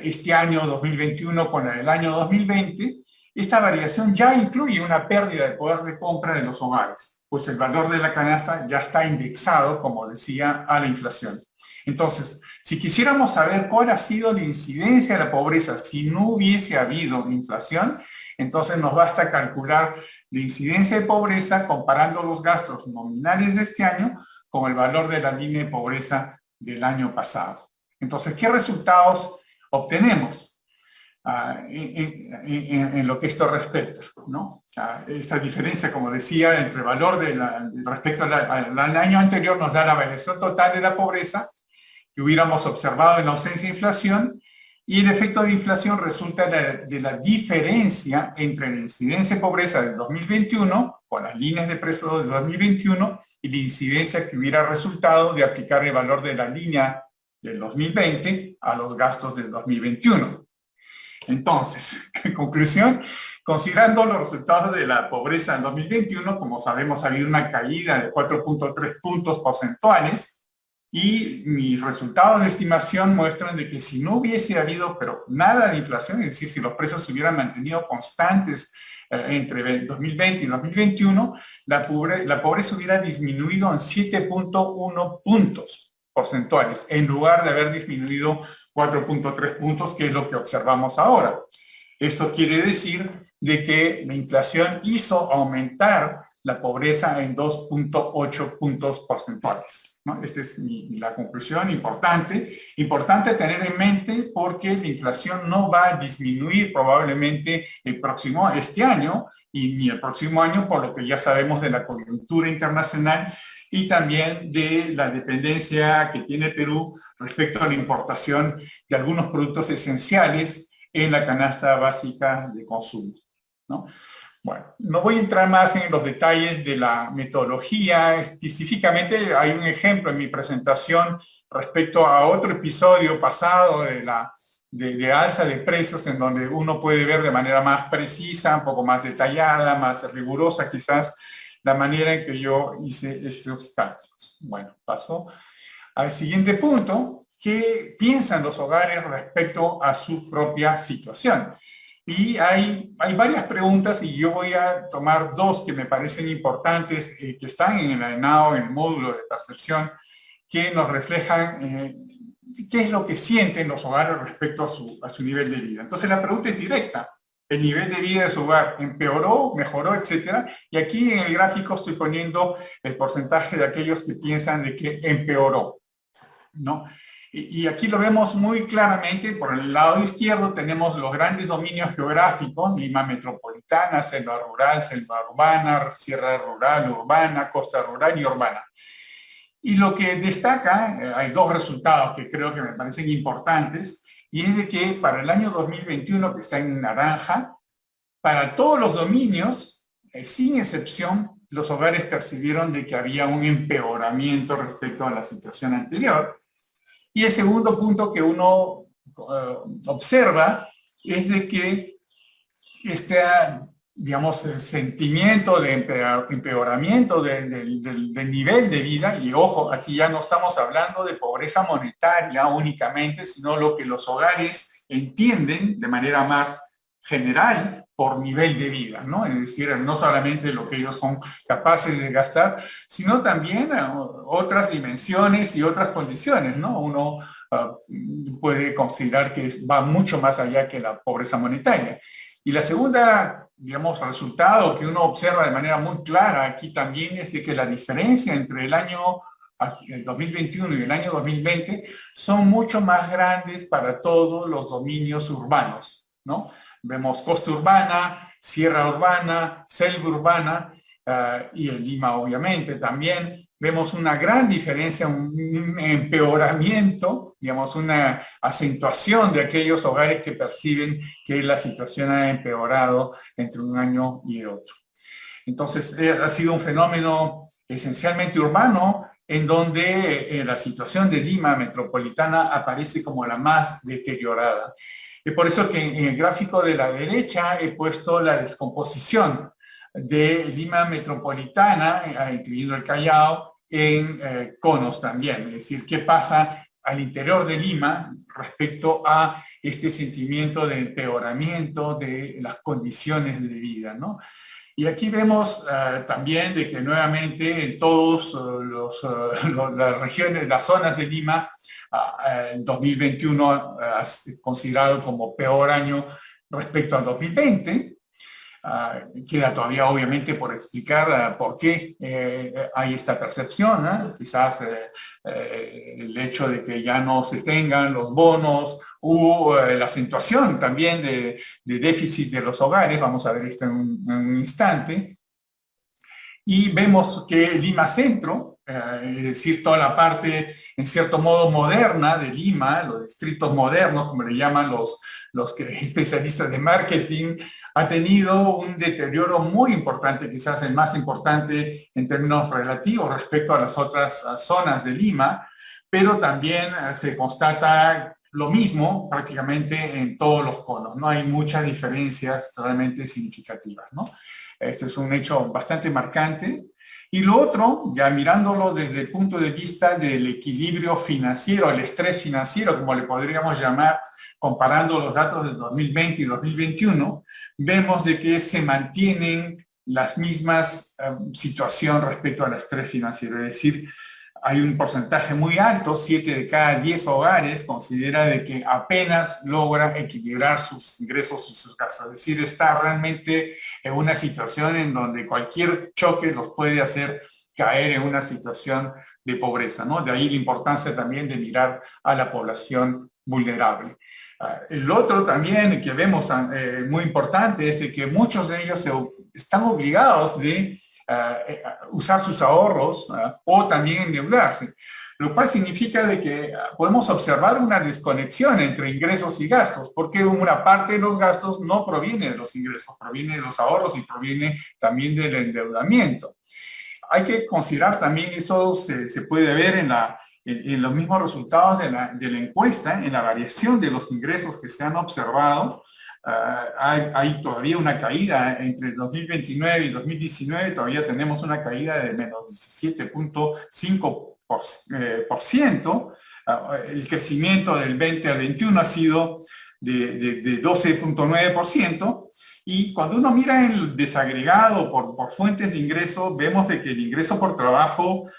este año 2021 con el año 2020, esta variación ya incluye una pérdida de poder de compra de los hogares, pues el valor de la canasta ya está indexado, como decía, a la inflación. Entonces, si quisiéramos saber cuál ha sido la incidencia de la pobreza si no hubiese habido inflación, entonces nos basta calcular la incidencia de pobreza comparando los gastos nominales de este año con el valor de la línea de pobreza del año pasado. Entonces, ¿qué resultados obtenemos en lo que esto respecta, ¿no? Esta diferencia, como decía, entre el valor respecto al año anterior nos da la variación total de la pobreza que hubiéramos observado en la ausencia de inflación, y el efecto de inflación resulta de la diferencia entre la incidencia de pobreza del 2021, con las líneas de precios del 2021, y la incidencia que hubiera resultado de aplicar el valor de la línea del 2020 a los gastos del 2021. Entonces, en conclusión, considerando los resultados de la pobreza en 2021, como sabemos, ha habido una caída de 4.3 puntos porcentuales, y mis resultados de estimación muestran de que si no hubiese habido pero nada de inflación, es decir, si los precios se hubieran mantenido constantes entre 2020 y 2021, la pobreza hubiera disminuido en 7.1 puntos porcentuales, en lugar de haber disminuido 4.3 puntos, que es lo que observamos ahora. Esto quiere decir de que la inflación hizo aumentar la pobreza en 2.8 puntos porcentuales, ¿no? Esta es la conclusión importante tener en mente, porque la inflación no va a disminuir probablemente este año y ni el próximo año, por lo que ya sabemos de la coyuntura internacional y también de la dependencia que tiene Perú respecto a la importación de algunos productos esenciales en la canasta básica de consumo, ¿no? Bueno, no voy a entrar más en los detalles de la metodología. Específicamente hay un ejemplo en mi presentación respecto a otro episodio pasado de alza de precios, en donde uno puede ver de manera más precisa, un poco más detallada, más rigurosa quizás, la manera en que yo hice estos cálculos. Bueno, paso al siguiente punto. ¿Qué piensan los hogares respecto a su propia situación? Y hay varias preguntas, y yo voy a tomar dos que me parecen importantes, que están en el ENAO, en el módulo de percepción, que nos reflejan qué es lo que sienten los hogares respecto a su nivel de vida. Entonces la pregunta es directa. ¿El nivel de vida de su hogar empeoró, mejoró, etcétera? Y aquí en el gráfico estoy poniendo el porcentaje de aquellos que piensan de que empeoró, ¿no? Y aquí lo vemos muy claramente. Por el lado izquierdo tenemos los grandes dominios geográficos: Lima metropolitana, selva rural, selva urbana, sierra rural, urbana, costa rural y urbana. Y lo que destaca, hay dos resultados que creo que me parecen importantes, y es de que para el año 2021, que está en naranja, para todos los dominios, sin excepción, los hogares percibieron de que había un empeoramiento respecto a la situación anterior. Y el segundo punto que uno observa es de que digamos, el sentimiento de empeoramiento del nivel de vida, y ojo, aquí ya no estamos hablando de pobreza monetaria únicamente, sino lo que los hogares entienden de manera más general por nivel de vida, ¿no? Es decir, no solamente lo que ellos son capaces de gastar, sino también otras dimensiones y otras condiciones, ¿no? Uno puede considerar que va mucho más allá que la pobreza monetaria. Y la segunda, digamos, resultado que uno observa de manera muy clara aquí también es de que la diferencia entre el año 2021 y el año 2020 son mucho más grandes para todos los dominios urbanos, ¿no? Vemos costa urbana, sierra urbana, selva urbana, y en Lima obviamente también, vemos una gran diferencia, un empeoramiento, digamos, una acentuación de aquellos hogares que perciben que la situación ha empeorado entre un año y otro. Entonces, ha sido un fenómeno esencialmente urbano, en donde la situación de Lima metropolitana aparece como la más deteriorada. Es por eso que en el gráfico de la derecha he puesto la descomposición de Lima metropolitana, incluyendo el Callao, en conos también. Es decir, qué pasa al interior de Lima respecto a este sentimiento de empeoramiento de las condiciones de vida, ¿no? Y aquí vemos también de que nuevamente en todas las regiones, las zonas de Lima, el 2021 es considerado como peor año respecto al 2020. Queda todavía obviamente por explicar por qué hay esta percepción, ¿no? Quizás el hecho de que ya no se tengan los bonos o la acentuación también de déficit de los hogares, vamos a ver esto en un instante. Y vemos que Lima Centro, es decir, toda la parte en cierto modo moderna de Lima, los distritos modernos, como le llaman los especialistas de marketing, ha tenido un deterioro muy importante, quizás el más importante en términos relativos respecto a las otras zonas de Lima, pero también se constata lo mismo prácticamente en todos los conos. No hay muchas diferencias realmente significativas, ¿no? Este es un hecho bastante marcante. Y lo otro, ya mirándolo desde el punto de vista del equilibrio financiero, el estrés financiero, como le podríamos llamar, comparando los datos del 2020 y 2021, vemos de que se mantienen las mismas situaciones respecto al estrés financiero. Es decir, hay un porcentaje muy alto, 7 de cada 10 hogares considera de que apenas logra equilibrar sus ingresos y sus gastos. Es decir, está realmente en una situación en donde cualquier choque los puede hacer caer en una situación de pobreza, ¿no? De ahí la importancia también de mirar a la población vulnerable. El otro también que vemos muy importante es de que muchos de ellos están obligados de usar sus ahorros o también endeudarse, lo cual significa de que podemos observar una desconexión entre ingresos y gastos, porque una parte de los gastos no proviene de los ingresos, proviene de los ahorros y proviene también del endeudamiento. Hay que considerar también, eso se puede ver en los mismos resultados de la encuesta, en la variación de los ingresos que se han observado. Hay todavía una caída entre el 2029 y 2019, todavía tenemos una caída de menos 17.5%. El crecimiento del 20 al 21 ha sido de 12.9%. Y cuando uno mira el desagregado por fuentes de ingreso, vemos de que el ingreso por trabajo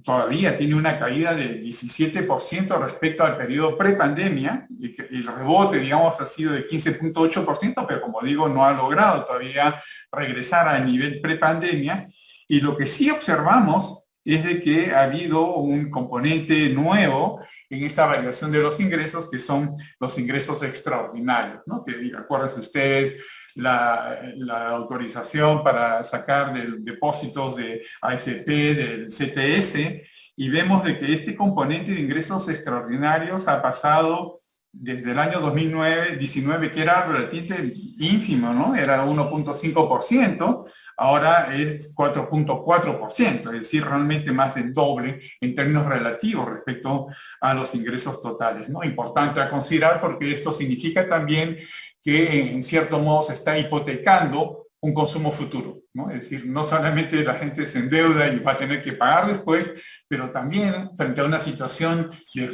todavía tiene una caída de 17% respecto al periodo prepandemia, y el rebote, digamos, ha sido de 15.8%, pero como digo, no ha logrado todavía regresar al nivel prepandemia. Y lo que sí observamos es de que ha habido un componente nuevo en esta variación de los ingresos, que son los ingresos extraordinarios, ¿no? Que acuérdense ustedes, la autorización para sacar de depósitos de AFP, del CTS, y vemos de que este componente de ingresos extraordinarios ha pasado desde el año 2019, que era relativamente ínfimo, ¿no? Era 1.5%, ahora es 4.4%, es decir, realmente más del doble en términos relativos respecto a los ingresos totales, ¿no? Importante a considerar porque esto significa también que en cierto modo se está hipotecando un consumo futuro, ¿no? Es decir, no solamente la gente se endeuda y va a tener que pagar después, pero también frente a una situación de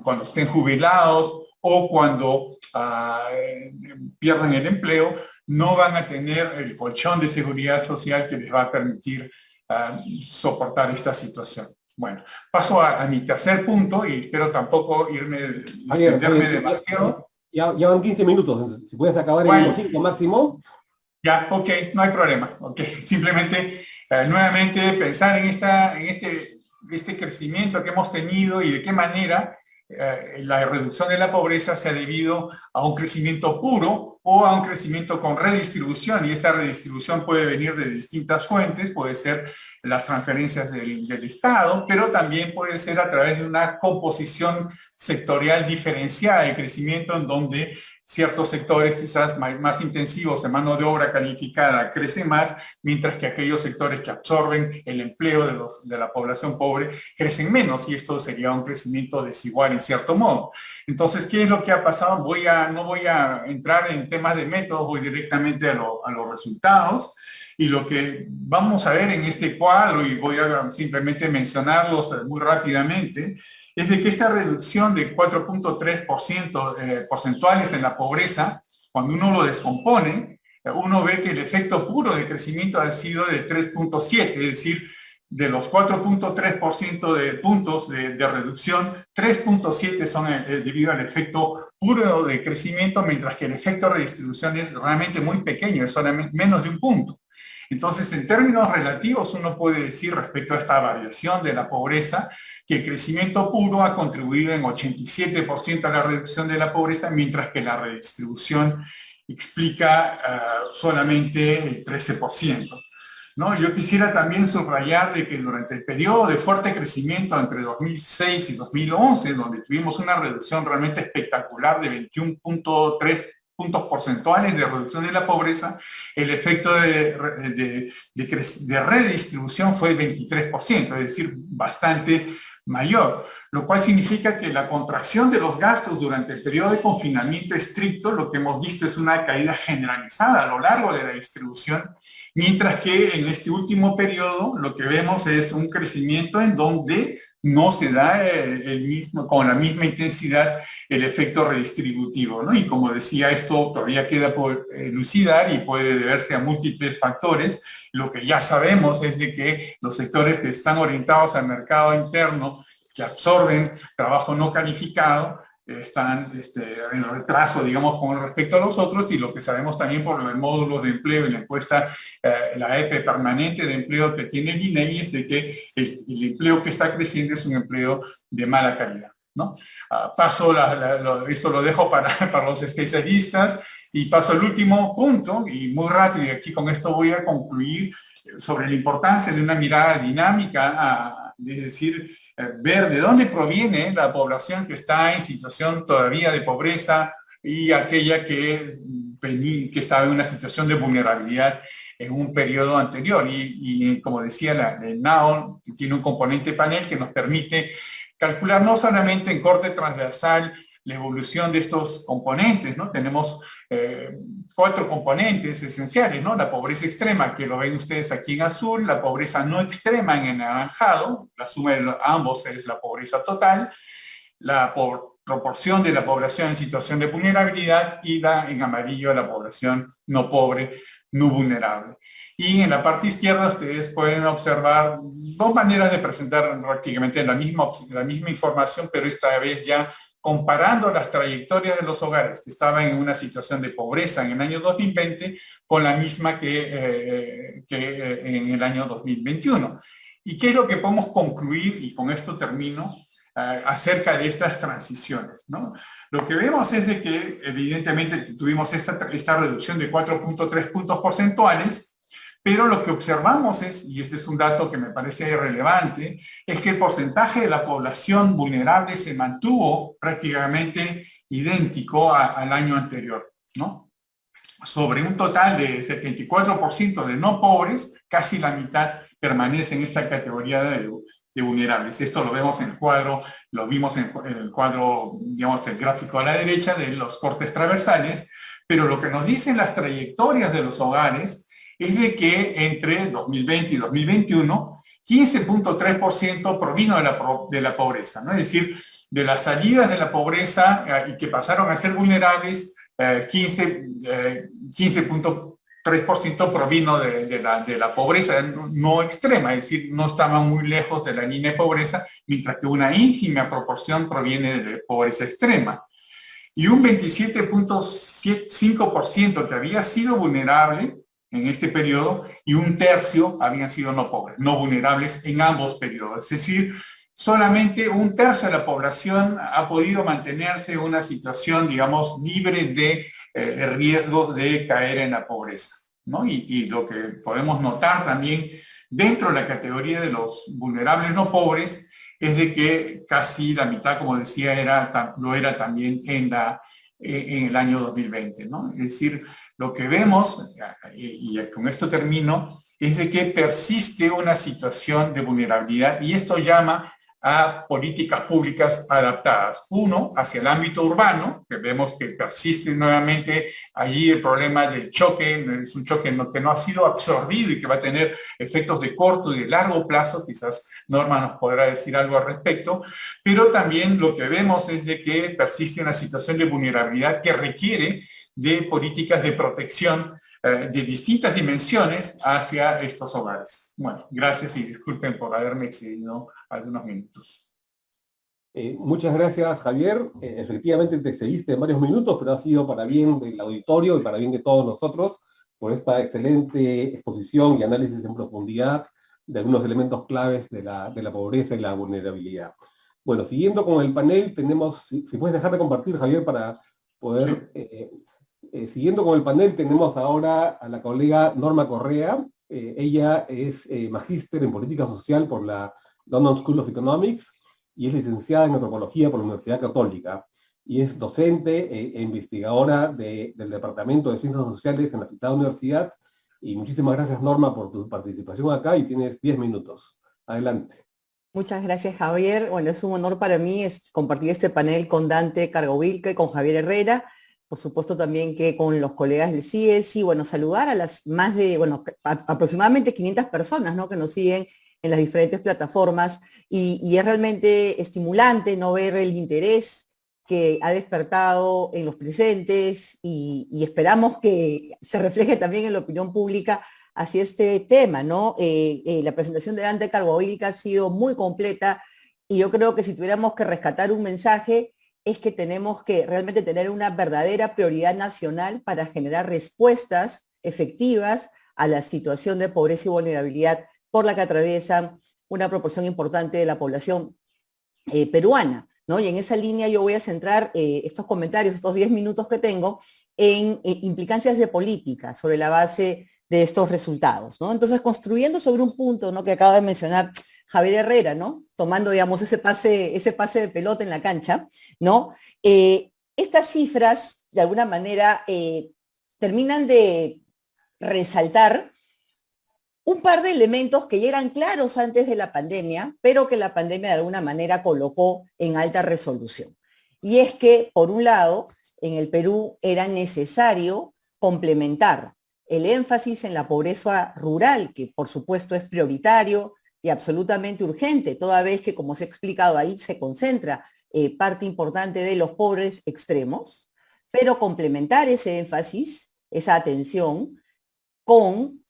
cuando estén jubilados o cuando pierdan el empleo, no van a tener el colchón de seguridad social que les va a permitir soportar esta situación. Bueno, paso a mi tercer punto y espero tampoco extenderme demasiado. Ya van 15 minutos, si puedes acabar en unos 5 máximo. Ya, ok, no hay problema. Okay. Simplemente, nuevamente, pensar en este crecimiento que hemos tenido y de qué manera la reducción de la pobreza se ha debido a un crecimiento puro o a un crecimiento con redistribución, y esta redistribución puede venir de distintas fuentes, puede ser las transferencias del Estado, pero también puede ser a través de una composición sectorial diferenciada de crecimiento, en donde ciertos sectores quizás más intensivos en mano de obra calificada crecen más, mientras que aquellos sectores que absorben el empleo de la población pobre crecen menos, y esto sería un crecimiento desigual en cierto modo. Entonces, ¿qué es lo que ha pasado? No voy a entrar en temas de métodos, voy directamente a los resultados. Y lo que vamos a ver en este cuadro, y voy a simplemente mencionarlos muy rápidamente, es de que esta reducción de 4.3% porcentuales en la pobreza, cuando uno lo descompone, uno ve que el efecto puro de crecimiento ha sido de 3.7, es decir, de los 4.3% de puntos de reducción, 3.7 son debido al efecto puro de crecimiento, mientras que el efecto de redistribución es realmente muy pequeño, es solamente menos de un punto. Entonces, en términos relativos, uno puede decir respecto a esta variación de la pobreza, que el crecimiento puro ha contribuido en 87% a la reducción de la pobreza, mientras que la redistribución explica solamente el 13%. ¿No? Yo quisiera también subrayar de que durante el periodo de fuerte crecimiento entre 2006 y 2011, donde tuvimos una reducción realmente espectacular de 21.3 puntos porcentuales de reducción de la pobreza, el efecto de redistribución fue el 23%, es decir, bastante mayor, lo cual significa que la contracción de los gastos durante el periodo de confinamiento estricto, lo que hemos visto es una caída generalizada a lo largo de la distribución, mientras que en este último periodo lo que vemos es un crecimiento en donde no se da con la misma intensidad el efecto redistributivo, ¿no? Y como decía, esto todavía queda por elucidar y puede deberse a múltiples factores. Lo que ya sabemos es de que los sectores que están orientados al mercado interno, que absorben trabajo no calificado, están en retraso, digamos, con respecto a los otros, y lo que sabemos también por el módulo de empleo y la encuesta, la EPE permanente de empleo que tiene el INEGI, es de que el empleo que está creciendo es un empleo de mala calidad, ¿no? Esto lo dejo para los especialistas, y paso al último punto, y muy rápido, y aquí con esto voy a concluir, sobre la importancia de una mirada dinámica, es decir, ver de dónde proviene la población que está en situación todavía de pobreza y aquella que estaba en una situación de vulnerabilidad en un periodo anterior. Y como decía, el NAO tiene un componente panel que nos permite calcular no solamente en corte transversal la evolución de estos componentes, ¿no? Tenemos 4 componentes esenciales, ¿no? La pobreza extrema, que lo ven ustedes aquí en azul, la pobreza no extrema en anaranjado, la suma de ambos es la pobreza total, la proporción de la población en situación de vulnerabilidad, y en amarillo la población no pobre, no vulnerable. Y en la parte izquierda ustedes pueden observar 2 maneras de presentar prácticamente la misma información, pero esta vez ya comparando las trayectorias de los hogares que estaban en una situación de pobreza en el año 2020 con la misma que en el año 2021. ¿Y qué es lo que podemos concluir, y con esto termino, acerca de estas transiciones, ¿no? Lo que vemos es de que evidentemente tuvimos esta reducción de 4.3 puntos porcentuales, pero lo que observamos es, y este es un dato que me parece relevante, es que el porcentaje de la población vulnerable se mantuvo prácticamente idéntico al año anterior, ¿no? Sobre un total de 74% de no pobres, casi la mitad permanece en esta categoría de vulnerables. Esto lo vemos en el cuadro, lo vimos en el cuadro, digamos, el gráfico a la derecha de los cortes transversales, pero lo que nos dicen las trayectorias de los hogares es de que entre 2020 y 2021, 15.3% provino de la pobreza, ¿no? Es decir, de las salidas de la pobreza y que pasaron a ser vulnerables, 15.3% provino de la pobreza no extrema, es decir, no estaban muy lejos de la línea de pobreza, mientras que una ínfima proporción proviene de pobreza extrema. Y un 27.5% que había sido vulnerable en este periodo, y un tercio habían sido no pobres, no vulnerables en ambos periodos. Es decir, solamente un tercio de la población ha podido mantenerse en una situación, digamos, libre de riesgos de caer en la pobreza, ¿no? Y lo que podemos notar también dentro de la categoría de los vulnerables no pobres es de que casi la mitad, como decía, lo era también en el año 2020, ¿no? Es decir, lo que vemos, y con esto termino, es de que persiste una situación de vulnerabilidad y esto llama a políticas públicas adaptadas. Uno, hacia el ámbito urbano, que vemos que persiste nuevamente allí el problema del choque, es un choque que no ha sido absorbido y que va a tener efectos de corto y de largo plazo, quizás Norma nos podrá decir algo al respecto, pero también lo que vemos es de que persiste una situación de vulnerabilidad que requiere de políticas de protección de distintas dimensiones hacia estos hogares. Bueno, gracias y disculpen por haberme excedido algunos minutos. Muchas gracias, Javier. Efectivamente te excediste en varios minutos, pero ha sido para bien del auditorio y para bien de todos nosotros por esta excelente exposición y análisis en profundidad de algunos elementos claves de la pobreza y la vulnerabilidad. Bueno, siguiendo con el panel, tenemos, si puedes dejar de compartir, Javier, para poder... siguiendo con el panel, tenemos ahora a la colega Norma Correa. Ella es magíster en política social por la London School of Economics y es licenciada en antropología por la Universidad Católica y es docente e investigadora del Departamento de Ciencias Sociales en la citada universidad. Y muchísimas gracias, Norma, por tu participación acá y tienes 10 minutos. Adelante. Muchas gracias, Javier. Bueno, es un honor para mí compartir este panel con Dante Cargovilca y con Javier Herrera. Por supuesto también que con los colegas del CIES y bueno, saludar a las más de, bueno, aproximadamente 500 personas, ¿no?, que nos siguen en las diferentes plataformas y es realmente estimulante no ver el interés que ha despertado en los presentes y esperamos que se refleje también en la opinión pública hacia este tema, ¿no? La presentación de Dante Cargovilca ha sido muy completa y yo creo que si tuviéramos que rescatar un mensaje es que tenemos que realmente tener una verdadera prioridad nacional para generar respuestas efectivas a la situación de pobreza y vulnerabilidad por la que atraviesa una proporción importante de la población peruana, ¿no? Y en esa línea yo voy a centrar estos comentarios, estos 10 minutos que tengo, en implicancias de política sobre la base de estos resultados, ¿no? Entonces, construyendo sobre un punto, ¿no?, que acaba de mencionar Javier Herrera, ¿no?, tomando, digamos, ese pase de pelota en la cancha, ¿no? Estas cifras, de alguna manera, terminan de resaltar un par de elementos que ya eran claros antes de la pandemia, pero que la pandemia de alguna manera colocó en alta resolución. Y es que, por un lado, en el Perú era necesario complementar el énfasis en la pobreza rural, que por supuesto es prioritario y absolutamente urgente, toda vez que, como se ha explicado ahí, se concentra parte importante de los pobres extremos, pero complementar ese énfasis, esa atención, con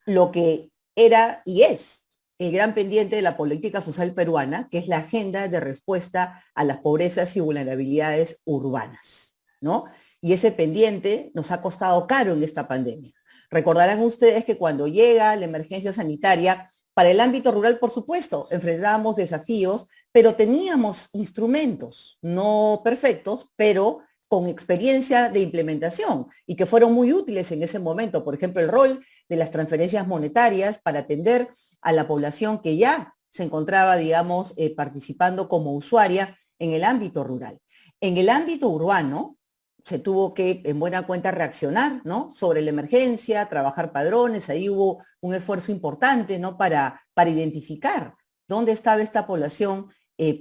lo que era y es el gran pendiente de la política social peruana, que es la agenda de respuesta a las pobrezas y vulnerabilidades urbanas, ¿no? Y ese pendiente nos ha costado caro en esta pandemia. Recordarán ustedes que cuando llega la emergencia sanitaria, para el ámbito rural, por supuesto, enfrentábamos desafíos, pero teníamos instrumentos, no perfectos, pero con experiencia de implementación y que fueron muy útiles en ese momento. Por ejemplo, el rol de las transferencias monetarias para atender a la población que ya se encontraba, digamos, participando como usuaria en el ámbito rural. En el ámbito urbano, se tuvo que, en buena cuenta, reaccionar, ¿no?, sobre la emergencia, trabajar padrones, ahí hubo un esfuerzo importante, ¿no?, para identificar dónde estaba esta población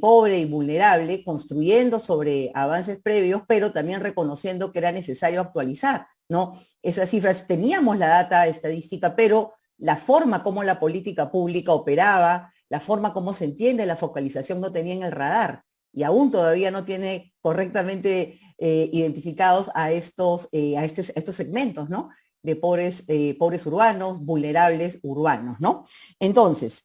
pobre y vulnerable, construyendo sobre avances previos, pero también reconociendo que era necesario actualizar, ¿no?, esas cifras. Teníamos la data estadística, pero la forma como la política pública operaba, la forma como se entiende la focalización no tenía en el radar y aún todavía no tiene correctamente identificados a estos segmentos, ¿no?, de pobres urbanos, vulnerables urbanos, ¿no? Entonces,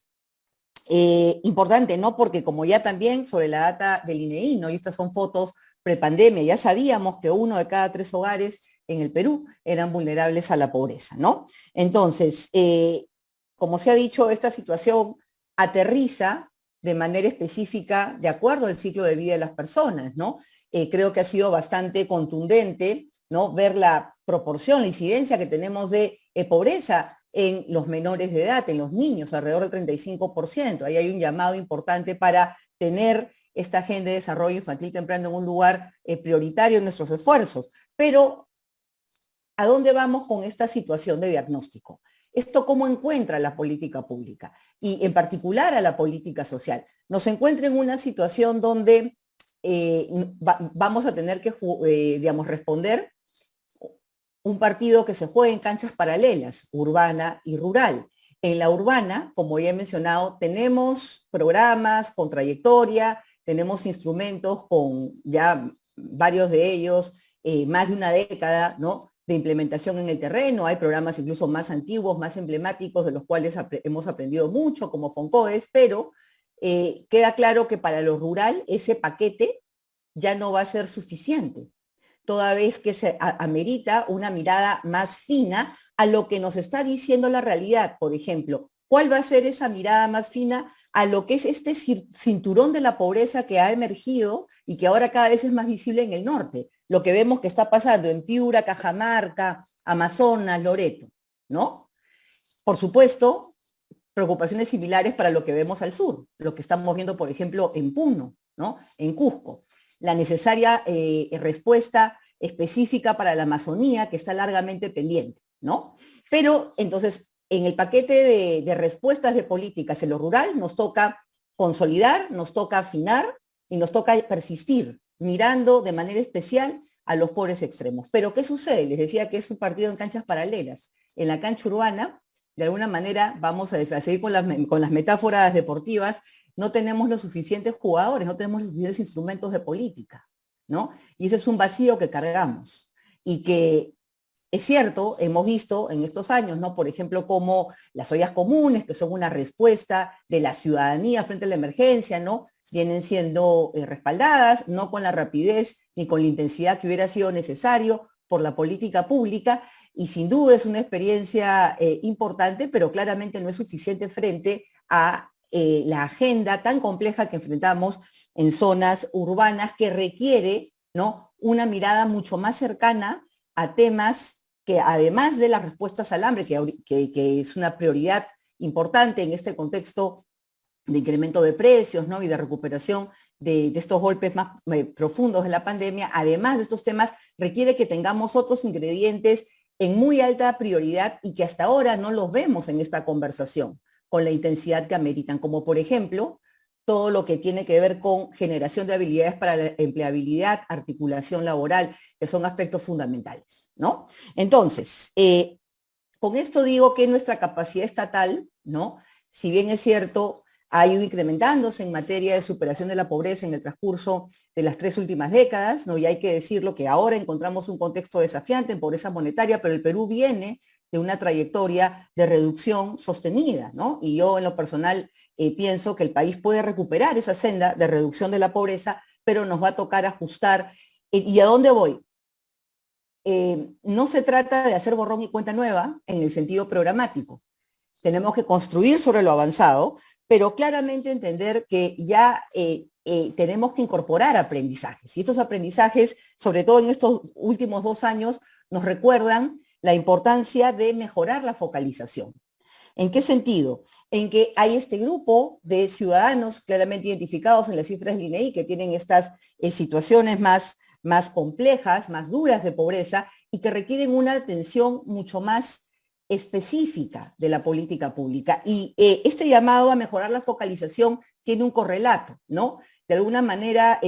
importante, ¿no?, porque como ya también sobre la data del INEI, ¿no?, y estas son fotos prepandemia, ya sabíamos que 1 de cada 3 hogares en el Perú eran vulnerables a la pobreza, ¿no? Entonces, como se ha dicho, esta situación aterriza de manera específica de acuerdo al ciclo de vida de las personas, ¿no? Creo que ha sido bastante contundente ¿no? Ver la proporción, la incidencia que tenemos de pobreza en los menores de edad, en los niños, alrededor del 35%. Ahí hay un llamado importante para tener esta agenda de desarrollo infantil temprano en un lugar prioritario en nuestros esfuerzos. Pero, ¿a dónde vamos con esta situación de diagnóstico? ¿Esto cómo encuentra la política pública? Y en particular a la política social. Nos encuentra en una situación donde vamos a tener que, digamos, responder un partido que se juega en canchas paralelas, urbana y rural. En la urbana, como ya he mencionado, tenemos programas con trayectoria, tenemos instrumentos con ya varios de ellos, más de una década, ¿no?, de implementación en el terreno. Hay programas incluso más antiguos, más emblemáticos, de los cuales hemos aprendido mucho, como FONCODES, pero queda claro que para lo rural ese paquete ya no va a ser suficiente, toda vez que se amerita una mirada más fina a lo que nos está diciendo la realidad. Por ejemplo, ¿cuál va a ser esa mirada más fina a lo que es este cinturón de la pobreza que ha emergido y que ahora cada vez es más visible en el norte? Lo que vemos que está pasando en Piura, Cajamarca, Amazonas, Loreto, ¿no? Por supuesto, preocupaciones similares para lo que vemos al sur, lo que estamos viendo, por ejemplo, en Puno, ¿no?, en Cusco. La necesaria respuesta específica para la Amazonía, que está largamente pendiente, ¿no? Pero, entonces, en el paquete de respuestas de políticas en lo rural nos toca consolidar, nos toca afinar y nos toca persistir, mirando de manera especial a los pobres extremos. Pero, ¿qué sucede? Les decía que es un partido en canchas paralelas. En la cancha urbana, de alguna manera, vamos a seguir con las metáforas deportivas, no tenemos los suficientes jugadores, no tenemos los suficientes instrumentos de política, ¿no? Y ese es un vacío que cargamos. Y que es cierto, hemos visto en estos años, ¿no?, por ejemplo, como las ollas comunes, que son una respuesta de la ciudadanía frente a la emergencia, ¿no?, vienen siendo respaldadas, no con la rapidez ni con la intensidad que hubiera sido necesario por la política pública, y sin duda es una experiencia importante, pero claramente no es suficiente frente a la agenda tan compleja que enfrentamos en zonas urbanas, que requiere, ¿no?, una mirada mucho más cercana a temas que, además de las respuestas al hambre, que es una prioridad importante en este contexto de incremento de precios, ¿no?, y de recuperación de estos golpes más profundos de la pandemia, además de estos temas, requiere que tengamos otros ingredientes en muy alta prioridad y que hasta ahora no los vemos en esta conversación con la intensidad que ameritan, como por ejemplo todo lo que tiene que ver con generación de habilidades para la empleabilidad, articulación laboral, que son aspectos fundamentales, ¿no? Entonces, con esto digo que nuestra capacidad estatal, ¿no?, si bien es cierto, ha ido incrementándose en materia de superación de la pobreza en el transcurso de las 3 últimas décadas, ¿no? Y hay que decirlo que ahora encontramos un contexto desafiante en pobreza monetaria, pero el Perú viene de una trayectoria de reducción sostenida, ¿no? Y yo en lo personal pienso que el país puede recuperar esa senda de reducción de la pobreza, pero nos va a tocar ajustar. ¿Y a dónde voy? No se trata de hacer borrón y cuenta nueva en el sentido programático. Tenemos que construir sobre lo avanzado, pero claramente entender que ya tenemos que incorporar aprendizajes. Y estos aprendizajes, sobre todo en estos últimos 2 años, nos recuerdan la importancia de mejorar la focalización. ¿En qué sentido? En que hay este grupo de ciudadanos claramente identificados en las cifras del INEI que tienen estas situaciones más complejas, más duras de pobreza y que requieren una atención mucho más específica de la política pública. Y este llamado a mejorar la focalización tiene un correlato, ¿no? De alguna manera,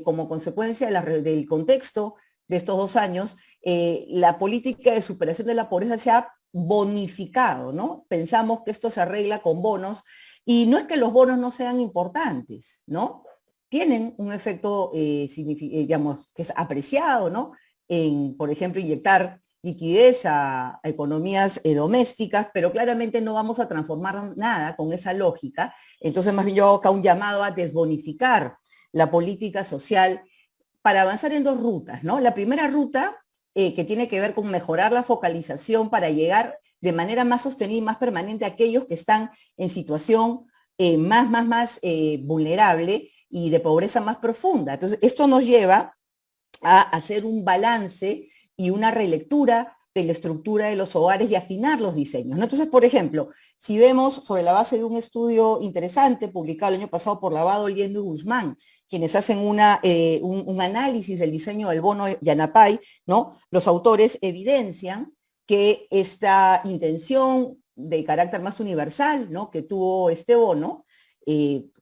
como consecuencia del contexto de estos 2 años, la política de superación de la pobreza se ha bonificado, ¿no? Pensamos que esto se arregla con bonos, y no es que los bonos no sean importantes, ¿no? Tienen un efecto, digamos, que es apreciado, ¿no? En, por ejemplo, inyectar liquidez a economías domésticas, pero claramente no vamos a transformar nada con esa lógica. Entonces, más bien yo hago acá un llamado a desbonificar la política social para avanzar en 2 rutas, ¿no? La primera ruta, que tiene que ver con mejorar la focalización para llegar de manera más sostenida y más permanente a aquellos que están en situación más vulnerable y de pobreza más profunda. Entonces, esto nos lleva a hacer un balance y una relectura de la estructura de los hogares y afinar los diseños, ¿no? Entonces, por ejemplo, si vemos sobre la base de un estudio interesante publicado el año pasado por Lavado, Liendo y Guzmán, quienes hacen un análisis del diseño del bono Yanapay, ¿no? Los autores evidencian que esta intención de carácter más universal, ¿no?, que tuvo este bono,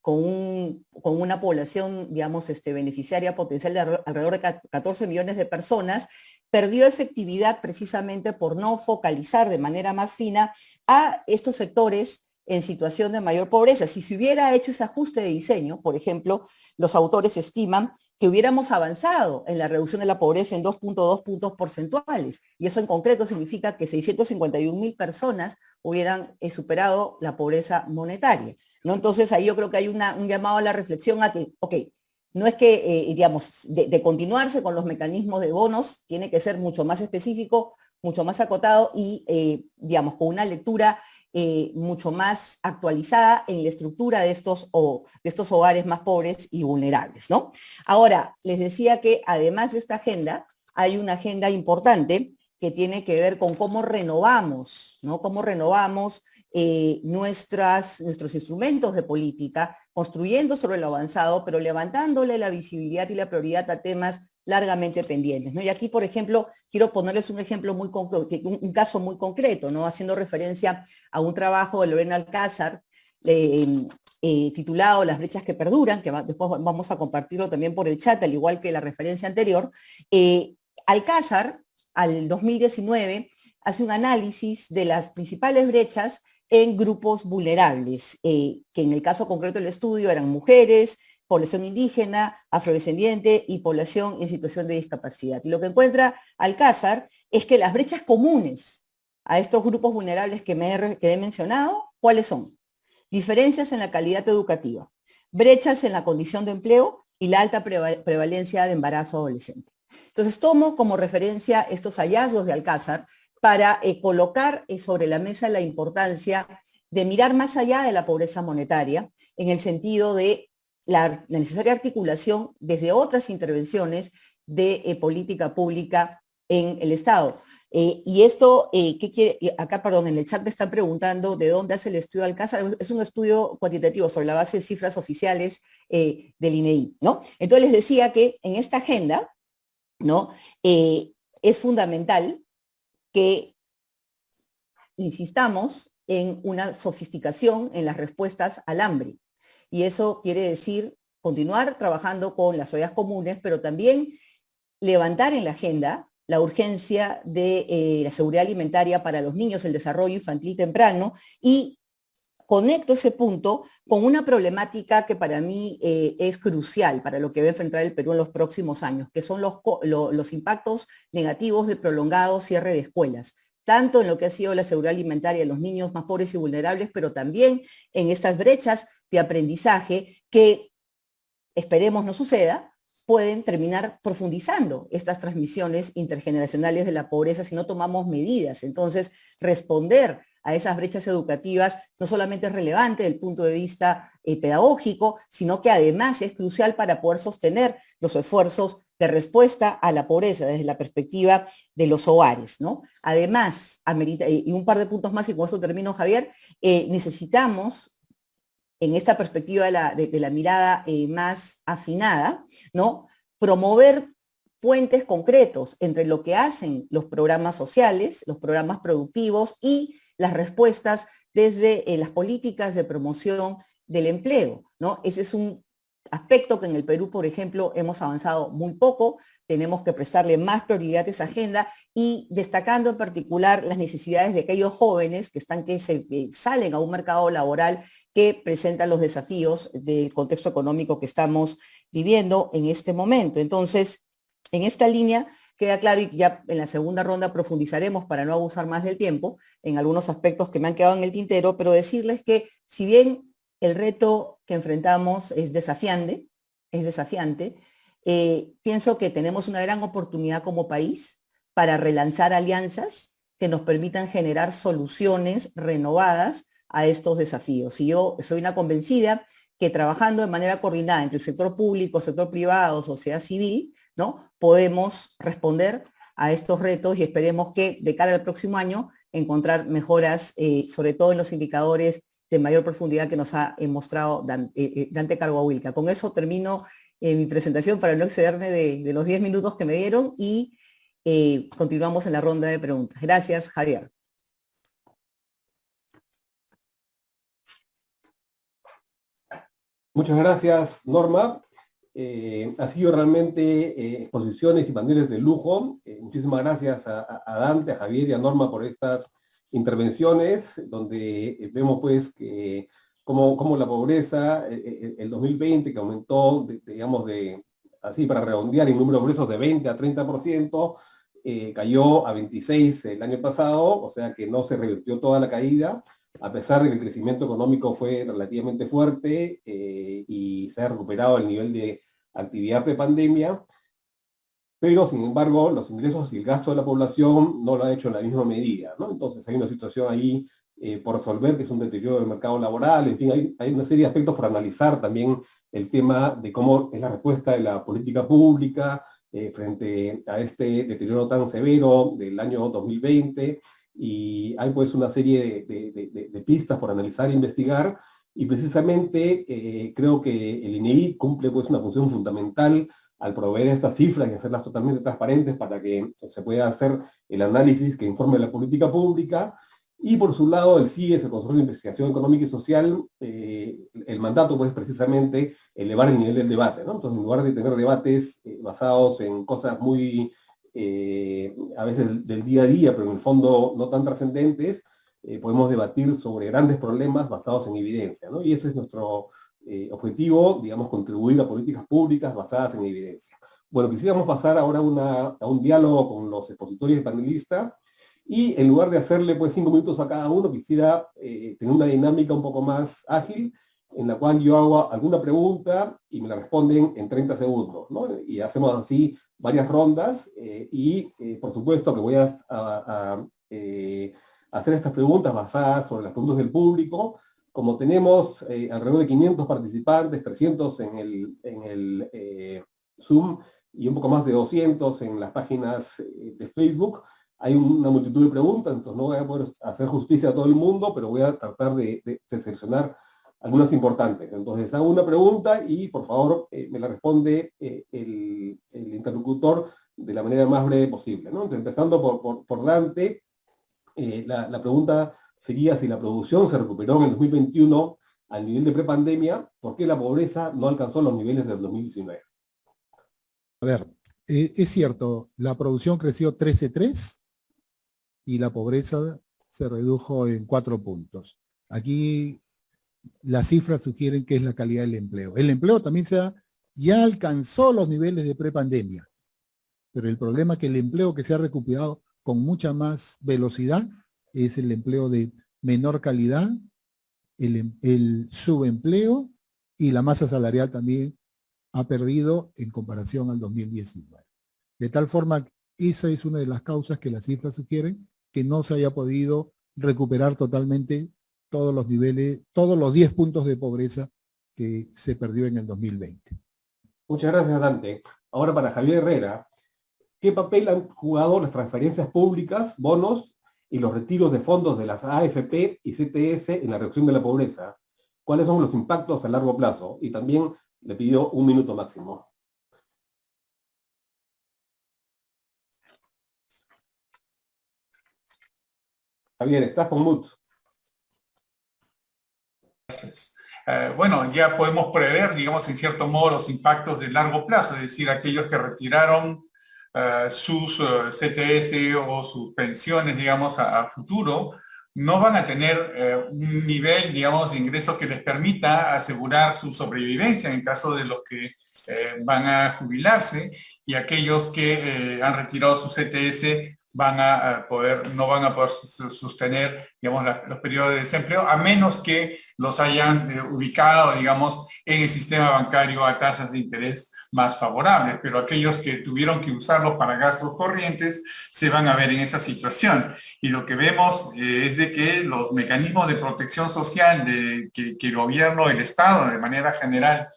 con una población, digamos, beneficiaria potencial de alrededor de 14 millones de personas, perdió efectividad precisamente por no focalizar de manera más fina a estos sectores en situación de mayor pobreza. Si se hubiera hecho ese ajuste de diseño, por ejemplo, los autores estiman que hubiéramos avanzado en la reducción de la pobreza en 2.2 puntos porcentuales, y eso en concreto significa que 651.000 personas hubieran superado la pobreza monetaria, ¿no? Entonces ahí yo creo que hay un llamado a la reflexión a que, ok, no es que, digamos, de continuarse con los mecanismos de bonos, tiene que ser mucho más específico, mucho más acotado y, digamos, con una lectura mucho más actualizada en la estructura de estos hogares más pobres y vulnerables, ¿no? Ahora, les decía que además de esta agenda, hay una agenda importante que tiene que ver con cómo renovamos, ¿no? Cómo renovamos nuestros instrumentos de política, construyendo sobre lo avanzado, pero levantándole la visibilidad y la prioridad a temas largamente pendientes, ¿no? Y aquí, por ejemplo, quiero ponerles un ejemplo muy concreto, un caso muy concreto, ¿no? Haciendo referencia a un trabajo de Lorena Alcázar, titulado Las brechas que perduran, que después vamos a compartirlo también por el chat, al igual que la referencia anterior. Alcázar, al 2019, hace un análisis de las principales brechas en grupos vulnerables, que en el caso concreto del estudio eran mujeres, población indígena, afrodescendiente y población en situación de discapacidad. Y lo que encuentra Alcázar es que las brechas comunes a estos grupos vulnerables que he mencionado, ¿cuáles son? Diferencias en la calidad educativa, brechas en la condición de empleo y la alta prevalencia de embarazo adolescente. Entonces tomo como referencia estos hallazgos de Alcázar para colocar sobre la mesa la importancia de mirar más allá de la pobreza monetaria, en el sentido de la necesaria articulación desde otras intervenciones de política pública en el Estado. Y esto, ¿qué quiere? Acá, perdón, en el chat me están preguntando de dónde hace el estudio Alcázar. Es un estudio cuantitativo sobre la base de cifras oficiales del INEI, ¿no? Entonces les decía que en esta agenda, ¿no? Es fundamental que insistamos en una sofisticación en las respuestas al hambre. Y eso quiere decir continuar trabajando con las ollas comunes, pero también levantar en la agenda la urgencia de la seguridad alimentaria para los niños, el desarrollo infantil temprano, y conecto ese punto con una problemática que para mí es crucial para lo que va a enfrentar el Perú en los próximos años, que son los impactos negativos del prolongado cierre de escuelas, tanto en lo que ha sido la seguridad alimentaria de los niños más pobres y vulnerables, pero también en estas brechas de aprendizaje que esperemos no suceda, pueden terminar profundizando estas transmisiones intergeneracionales de la pobreza si no tomamos medidas. Entonces, responder a esas brechas educativas no solamente es relevante desde el punto de vista pedagógico, sino que además es crucial para poder sostener los esfuerzos de respuesta a la pobreza desde la perspectiva de los hogares, ¿no? Además, y un par de puntos más, y con eso termino, Javier, necesitamos, en esta perspectiva de la mirada más afinada, ¿no?, promover puentes concretos entre lo que hacen los programas sociales, los programas productivos y las respuestas desde las políticas de promoción del empleo, ¿no? Ese es un aspecto que en el Perú, por ejemplo, hemos avanzado muy poco. Tenemos que prestarle más prioridad a esa agenda y destacando en particular las necesidades de aquellos jóvenes que salen a un mercado laboral que presentan los desafíos del contexto económico que estamos viviendo en este momento. Entonces, en esta línea queda claro, y ya en la segunda ronda profundizaremos para no abusar más del tiempo en algunos aspectos que me han quedado en el tintero, pero decirles que si bien el reto que enfrentamos es desafiante, pienso que tenemos una gran oportunidad como país para relanzar alianzas que nos permitan generar soluciones renovadas a estos desafíos. Y yo soy una convencida que trabajando de manera coordinada entre el sector público, sector privado, sociedad civil, ¿no?, podemos responder a estos retos y esperemos que de cara al próximo año encontrar mejoras, sobre todo en los indicadores de mayor profundidad que nos ha mostrado Dante Carguahuilca. Con eso termino mi presentación para no excederme de los 10 minutos que me dieron y continuamos en la ronda de preguntas. Gracias, Javier. Muchas gracias, Norma. Ha sido realmente exposiciones y paneles de lujo. Muchísimas gracias a Dante, a Javier y a Norma por estas intervenciones, donde vemos pues que cómo la pobreza, el 2020, que aumentó, digamos, así para redondear, en número de presos de 20 a 30%, cayó a 26 el año pasado, o sea que no se revirtió toda la caída, a pesar de que el crecimiento económico fue relativamente fuerte y se ha recuperado el nivel de actividad prepandemia, pero sin embargo los ingresos y el gasto de la población no lo ha hecho en la misma medida, ¿no? Entonces hay una situación ahí por resolver, que es un deterioro del mercado laboral, en fin, hay una serie de aspectos por analizar también el tema de cómo es la respuesta de la política pública frente a este deterioro tan severo del año 2020, y hay pues una serie de pistas por analizar e investigar, y precisamente creo que el INEI cumple pues una función fundamental al proveer estas cifras y hacerlas totalmente transparentes para que se pueda hacer el análisis que informe la política pública. Y por su lado, el CIES, el Consorcio de Investigación Económica y Social, el mandato pues precisamente elevar el nivel del debate, ¿no? Entonces, en lugar de tener debates basados en cosas muy, a veces del día a día, pero en el fondo no tan trascendentes, podemos debatir sobre grandes problemas basados en evidencia, ¿no? Y ese es nuestro objetivo, digamos, contribuir a políticas públicas basadas en evidencia. Bueno, quisiéramos pasar ahora a un diálogo con los expositores y panelistas, y en lugar de hacerle pues 5 minutos a cada uno, quisiera tener una dinámica un poco más ágil, en la cual yo hago alguna pregunta y me la responden en 30 segundos, ¿no? Y hacemos así varias rondas, por supuesto que voy a hacer estas preguntas basadas sobre las preguntas del público. Como tenemos alrededor de 500 participantes, 300 en el Zoom y un poco más de 200 en las páginas de Facebook, hay una multitud de preguntas, entonces no voy a poder hacer justicia a todo el mundo, pero voy a tratar de seleccionar algunas importantes. Entonces hago una pregunta y por favor me la responde el interlocutor de la manera más breve posible, ¿no? Entonces, empezando por Dante, la pregunta sería si la producción se recuperó en el 2021 al nivel de prepandemia, ¿por qué la pobreza no alcanzó los niveles del 2019? A ver, es cierto, la producción creció 13,3 y la pobreza se redujo en 4 puntos. Aquí las cifras sugieren que es la calidad del empleo. El empleo también ya alcanzó los niveles de prepandemia, pero el problema es que el empleo que se ha recuperado con mucha más velocidad es el empleo de menor calidad, el subempleo, y la masa salarial también ha perdido en comparación al 2019. De tal forma, esa es una de las causas que las cifras sugieren, que no se haya podido recuperar totalmente todos los niveles, todos los 10 puntos de pobreza que se perdió en el 2020. Muchas gracias, Dante. Ahora para Javier Herrera, ¿qué papel han jugado las transferencias públicas, bonos y los retiros de fondos de las AFP y CTS en la reducción de la pobreza? ¿Cuáles son los impactos a largo plazo? Y también le pido 1 minuto máximo. Javier, estás con mute. Gracias. Bueno, ya podemos prever, digamos, en cierto modo los impactos de largo plazo, es decir, aquellos que retiraron sus CTS o sus pensiones, digamos, a futuro, no van a tener un nivel, digamos, de ingresos que les permita asegurar su sobrevivencia en caso de los que van a jubilarse, y aquellos que han retirado sus CTS no van a poder sostener, digamos, los periodos de desempleo, a menos que los hayan ubicado, digamos, en el sistema bancario a tasas de interés más favorables, pero aquellos que tuvieron que usarlos para gastos corrientes se van a ver en esa situación. Y lo que vemos es de que los mecanismos de protección social que el gobierno, el Estado, de manera general,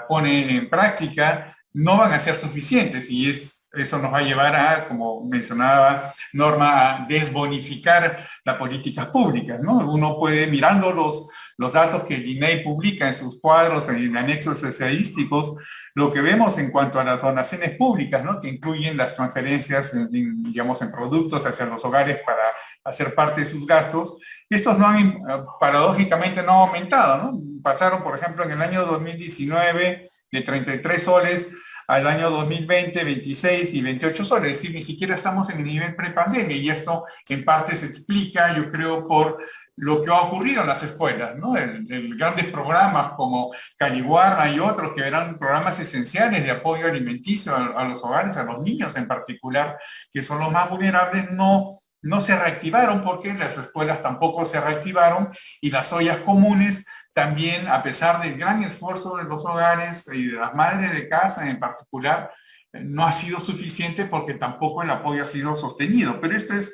pone en práctica, no van a ser suficientes, y es eso nos va a llevar a, como mencionaba Norma, a desbonificar las políticas públicas, ¿no? Uno puede, mirando los datos que el INEI publica en sus cuadros, en anexos estadísticos, lo que vemos en cuanto a las donaciones públicas, ¿no? Que incluyen las transferencias, digamos, en productos hacia los hogares para hacer parte de sus gastos, estos no han, paradójicamente no han aumentado, ¿no? Pasaron, por ejemplo, en el año 2019 de 33 soles al año 2020, 26 y 28 soles, es decir, ni siquiera estamos en el nivel prepandemia, y esto en parte se explica, yo creo, por lo que ha ocurrido en las escuelas, ¿no? Grandes programas como Caliwarma y otros que eran programas esenciales de apoyo alimenticio a los hogares, a los niños en particular, que son los más vulnerables, no se reactivaron porque las escuelas tampoco se reactivaron, y las ollas comunes también, a pesar del gran esfuerzo de los hogares y de las madres de casa en particular, no ha sido suficiente porque tampoco el apoyo ha sido sostenido. Pero esto es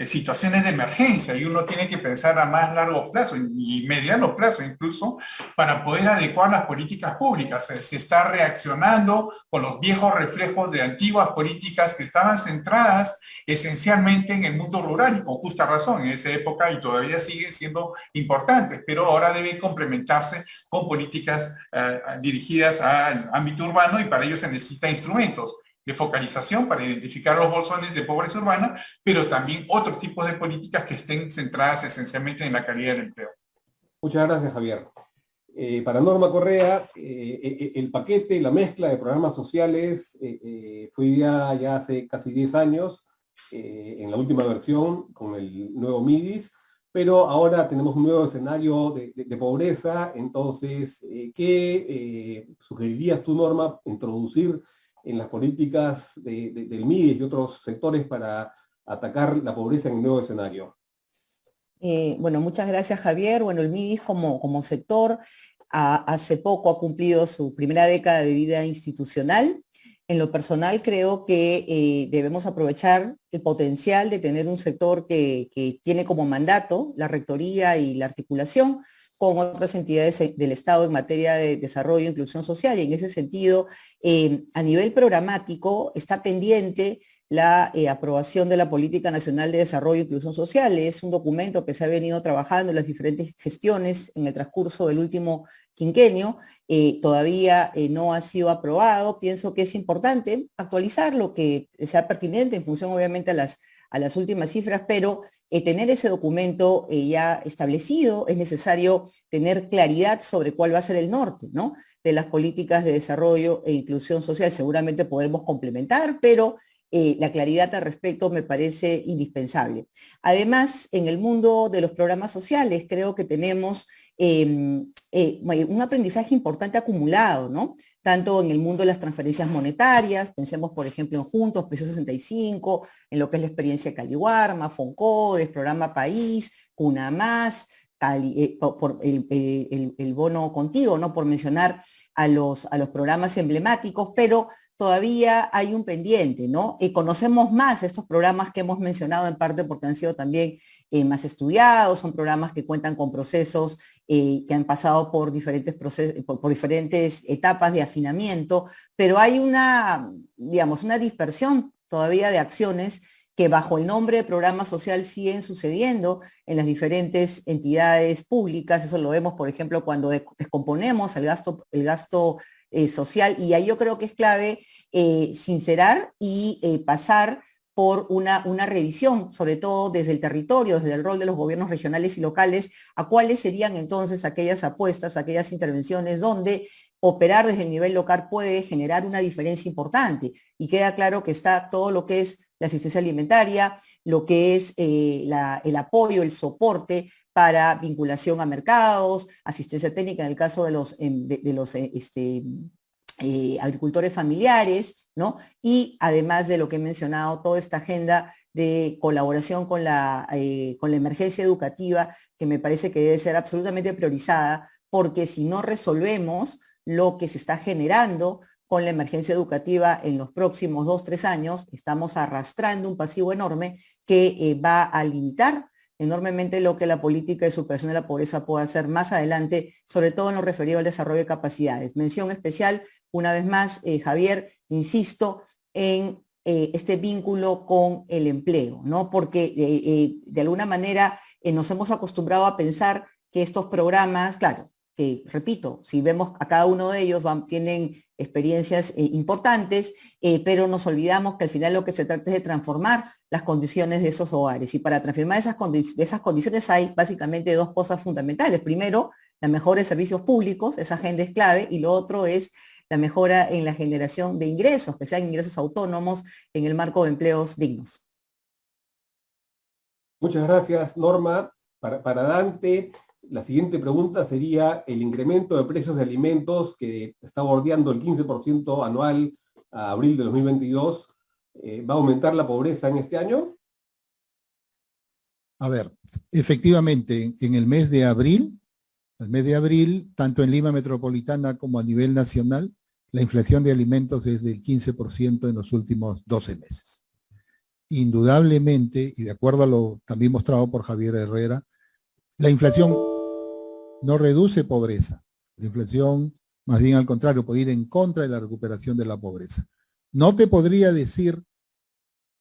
situaciones de emergencia, y uno tiene que pensar a más largo plazo y mediano plazo incluso para poder adecuar las políticas públicas. Se está reaccionando con los viejos reflejos de antiguas políticas que estaban centradas esencialmente en el mundo rural, y con justa razón en esa época, y todavía siguen siendo importantes, pero ahora deben complementarse con políticas dirigidas al ámbito urbano, y para ello se necesitan instrumentos de focalización para identificar los bolsones de pobreza urbana, pero también otros tipos de políticas que estén centradas esencialmente en la calidad del empleo. Muchas gracias, Javier. Para Norma Correa, el paquete, la mezcla de programas sociales fue ya hace casi 10 años, en la última versión con el nuevo MIDIS, pero ahora tenemos un nuevo escenario de pobreza. Entonces, ¿qué sugerirías tú, Norma, introducir en las políticas del MIDIS y otros sectores para atacar la pobreza en el nuevo escenario? Bueno, muchas gracias, Javier. Bueno, el MIDIS como sector hace poco ha cumplido su primera década de vida institucional. En lo personal, creo que debemos aprovechar el potencial de tener un sector que tiene como mandato la rectoría y la articulación con otras entidades del Estado en materia de desarrollo e inclusión social. Y en ese sentido, a nivel programático, está pendiente la aprobación de la Política Nacional de Desarrollo e Inclusión Social. Es un documento que se ha venido trabajando en las diferentes gestiones en el transcurso del último quinquenio. Todavía no ha sido aprobado. Pienso que es importante actualizar lo que sea pertinente en función, obviamente, a las últimas cifras, pero tener ese documento ya establecido, es necesario tener claridad sobre cuál va a ser el norte, ¿no?, de las políticas de desarrollo e inclusión social. Seguramente podremos complementar, pero la claridad al respecto me parece indispensable. Además, en el mundo de los programas sociales, creo que tenemos un aprendizaje importante acumulado, ¿no? Tanto en el mundo de las transferencias monetarias, pensemos por ejemplo en Juntos, Peso 65, en lo que es la experiencia Caliwarma, Foncodes, Programa País, Cuna Más, por el bono contigo, ¿no?, por mencionar a los programas emblemáticos, pero todavía hay un pendiente, ¿no? Conocemos más estos programas que hemos mencionado en parte porque han sido también más estudiados, son programas que cuentan con procesos que han pasado por diferentes procesos, por diferentes etapas de afinamiento, pero hay una, digamos, una dispersión todavía de acciones que bajo el nombre de programa social siguen sucediendo en las diferentes entidades públicas. Eso lo vemos, por ejemplo, cuando descomponemos el gasto social, y ahí yo creo que es clave sincerar y pasar por una revisión, sobre todo desde el territorio, desde el rol de los gobiernos regionales y locales, a cuáles serían entonces aquellas apuestas, aquellas intervenciones donde operar desde el nivel local puede generar una diferencia importante. Y queda claro que está todo lo que es la asistencia alimentaria, lo que es el apoyo, el soporte para vinculación a mercados, asistencia técnica en el caso de los agricultores familiares, ¿no? Y además de lo que he mencionado, toda esta agenda de colaboración con la emergencia educativa, que me parece que debe ser absolutamente priorizada, porque si no resolvemos lo que se está generando con la emergencia educativa en los próximos 2-3 años, estamos arrastrando un pasivo enorme que va a limitar enormemente lo que la política de superación de la pobreza puede hacer más adelante, sobre todo en lo referido al desarrollo de capacidades. Mención especial, una vez más, Javier, insisto, en este vínculo con el empleo, ¿no? Porque de alguna manera nos hemos acostumbrado a pensar que estos programas, claro, que repito, si vemos a cada uno de ellos tienen experiencias importantes, pero nos olvidamos que al final lo que se trata es de transformar las condiciones de esos hogares. Y para transformar esas condiciones hay básicamente dos cosas fundamentales. Primero, la mejora de servicios públicos, esa agenda es clave, y lo otro es la mejora en la generación de ingresos, que sean ingresos autónomos en el marco de empleos dignos. Muchas gracias, Norma. Para Dante, la siguiente pregunta sería: el incremento de precios de alimentos que está bordeando el 15% anual a abril de 2022, ¿va a aumentar la pobreza en este año? A ver, efectivamente, en el mes de abril, tanto en Lima Metropolitana como a nivel nacional, la inflación de alimentos es del 15% en los últimos 12 meses. Indudablemente, y de acuerdo a lo también mostrado por Javier Herrera, la inflación no reduce pobreza. La inflación, más bien al contrario, puede ir en contra de la recuperación de la pobreza. No te podría decir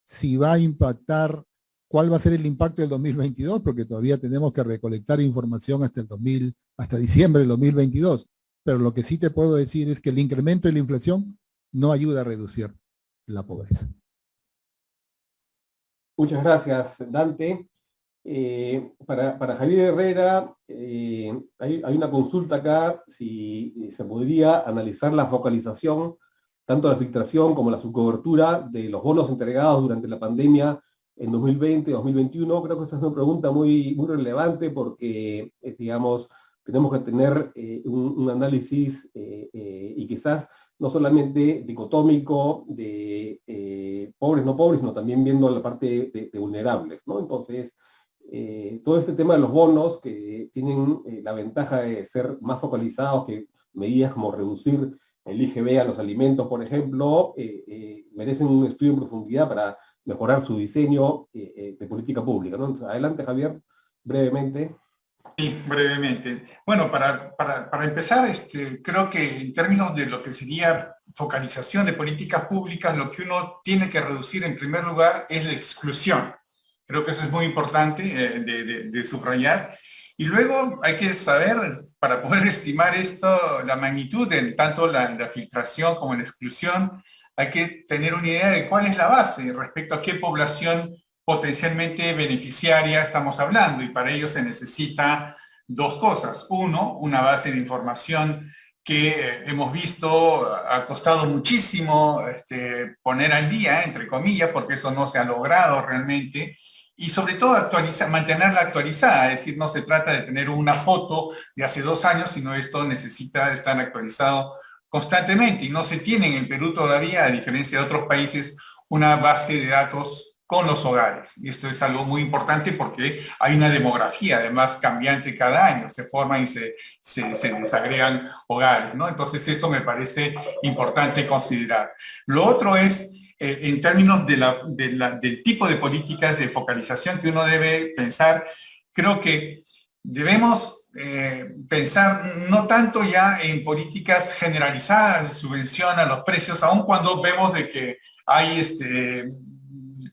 si va a impactar, cuál va a ser el impacto del 2022, porque todavía tenemos que recolectar información hasta diciembre del 2022. Pero lo que sí te puedo decir es que el incremento de la inflación no ayuda a reducir la pobreza. Muchas gracias, Dante. Para Javier Herrera, hay una consulta acá, si se podría analizar la focalización, tanto la filtración como la subcobertura de los bonos entregados durante la pandemia en 2020, 2021. Creo que esta es una pregunta muy relevante porque, digamos, tenemos que tener un análisis y quizás no solamente dicotómico de pobres, no pobres, sino también viendo la parte de vulnerables, ¿no? Entonces, todo este tema de los bonos, que tienen la ventaja de ser más focalizados que medidas como reducir el IGB a los alimentos, por ejemplo, merecen un estudio en profundidad para mejorar su diseño de política pública, ¿no? Entonces, adelante, Javier, brevemente. Sí, brevemente. Bueno, para empezar, creo que en términos de lo que sería focalización de políticas públicas, lo que uno tiene que reducir en primer lugar es la exclusión. Creo que eso es muy importante de subrayar. Y luego hay que saber, para poder estimar esto, la magnitud de tanto la filtración como la exclusión, hay que tener una idea de cuál es la base respecto a qué población potencialmente beneficiaria estamos hablando, y para ello se necesita dos cosas. Uno, una base de información que hemos visto ha costado muchísimo poner al día, entre comillas, porque eso no se ha logrado realmente, y sobre todo mantenerla actualizada, es decir, no se trata de tener una foto de hace 2 años, sino esto necesita estar actualizado constantemente, y no se tiene en el Perú todavía, a diferencia de otros países, una base de datos con los hogares. Y esto es algo muy importante porque hay una demografía además cambiante cada año, se forman y se desagregan hogares, ¿no? Entonces eso me parece importante considerar. Lo otro es, en términos del tipo de políticas de focalización que uno debe pensar, creo que debemos pensar no tanto ya en políticas generalizadas de subvención a los precios, aun cuando vemos de que hay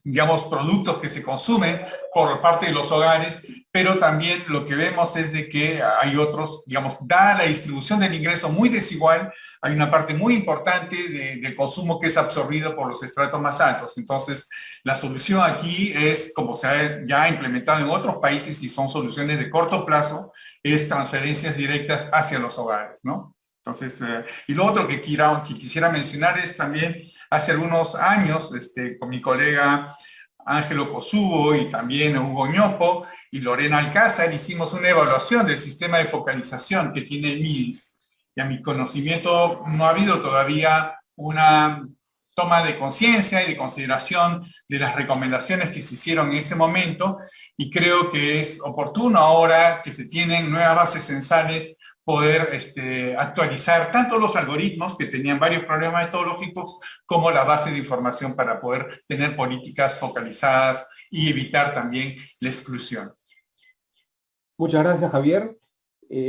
digamos, productos que se consumen por parte de los hogares, pero también lo que vemos es de que hay otros, digamos, dada la distribución del ingreso muy desigual, hay una parte muy importante del consumo que es absorbido por los estratos más altos. Entonces, la solución aquí es, como se ha ya implementado en otros países y son soluciones de corto plazo, es transferencias directas hacia los hogares, ¿no? Entonces, y lo otro que quisiera mencionar es también, hace algunos años, con mi colega Ángelo Cosubo y también Hugo Ñopo y Lorena Alcázar, hicimos una evaluación del sistema de focalización que tiene el MIDIS. Y a mi conocimiento no ha habido todavía una toma de conciencia y de consideración de las recomendaciones que se hicieron en ese momento, y creo que es oportuno ahora que se tienen nuevas bases censales poder actualizar tanto los algoritmos, que tenían varios problemas metodológicos, como la base de información para poder tener políticas focalizadas y evitar también la exclusión. Muchas gracias, Javier.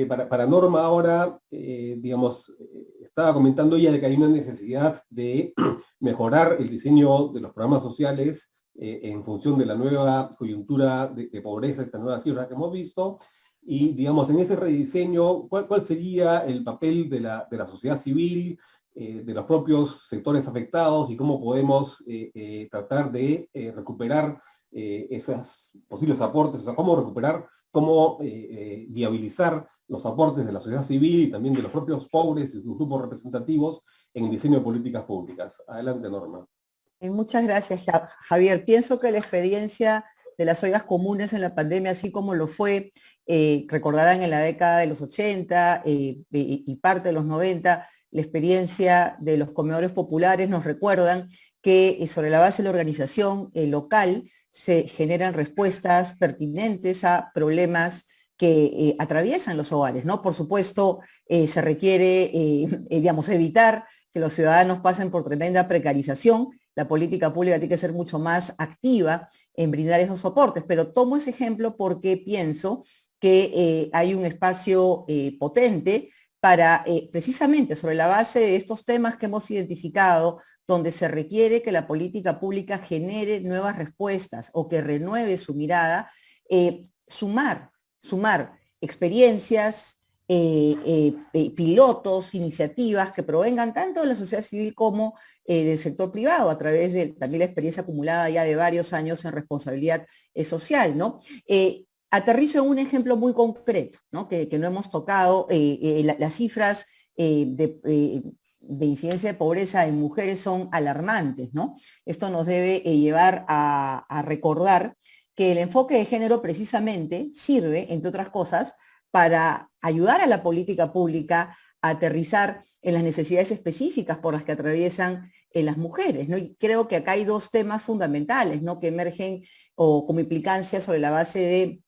Para Norma ahora, digamos, estaba comentando ella de que hay una necesidad de mejorar el diseño de los programas sociales en función de la nueva coyuntura de pobreza, esta nueva cifra que hemos visto, y digamos, en ese rediseño, ¿cuál sería el papel de la sociedad civil, de los propios sectores afectados, y cómo podemos tratar de recuperar esos posibles aportes, o sea, cómo viabilizar los aportes de la sociedad civil y también de los propios pobres y sus grupos representativos en el diseño de políticas públicas? Adelante, Norma. Muchas gracias, Javier. Pienso que la experiencia de las ollas comunes en la pandemia, así como lo fue, recordarán en la década de los 80 y parte de los 90, la experiencia de los comedores populares nos recuerdan que sobre la base de la organización local se generan respuestas pertinentes a problemas que atraviesan los hogares, ¿no? Por supuesto, se requiere, digamos, evitar que los ciudadanos pasen por tremenda precarización. La política pública tiene que ser mucho más activa en brindar esos soportes, pero tomo ese ejemplo porque pienso que hay un espacio potente para, precisamente sobre la base de estos temas que hemos identificado, donde se requiere que la política pública genere nuevas respuestas o que renueve su mirada, sumar experiencias, pilotos, iniciativas que provengan tanto de la sociedad civil como del sector privado, a través de también la experiencia acumulada ya de varios años en responsabilidad social, ¿no? Aterrizo en un ejemplo muy concreto, ¿no? Que no hemos tocado, las cifras de incidencia de pobreza en mujeres son alarmantes, ¿no? Esto nos debe llevar a recordar que el enfoque de género precisamente sirve, entre otras cosas, para ayudar a la política pública a aterrizar en las necesidades específicas por las que atraviesan las mujeres, ¿no? Y creo que acá hay dos temas fundamentales, ¿no? Que emergen o como implicancia sobre la base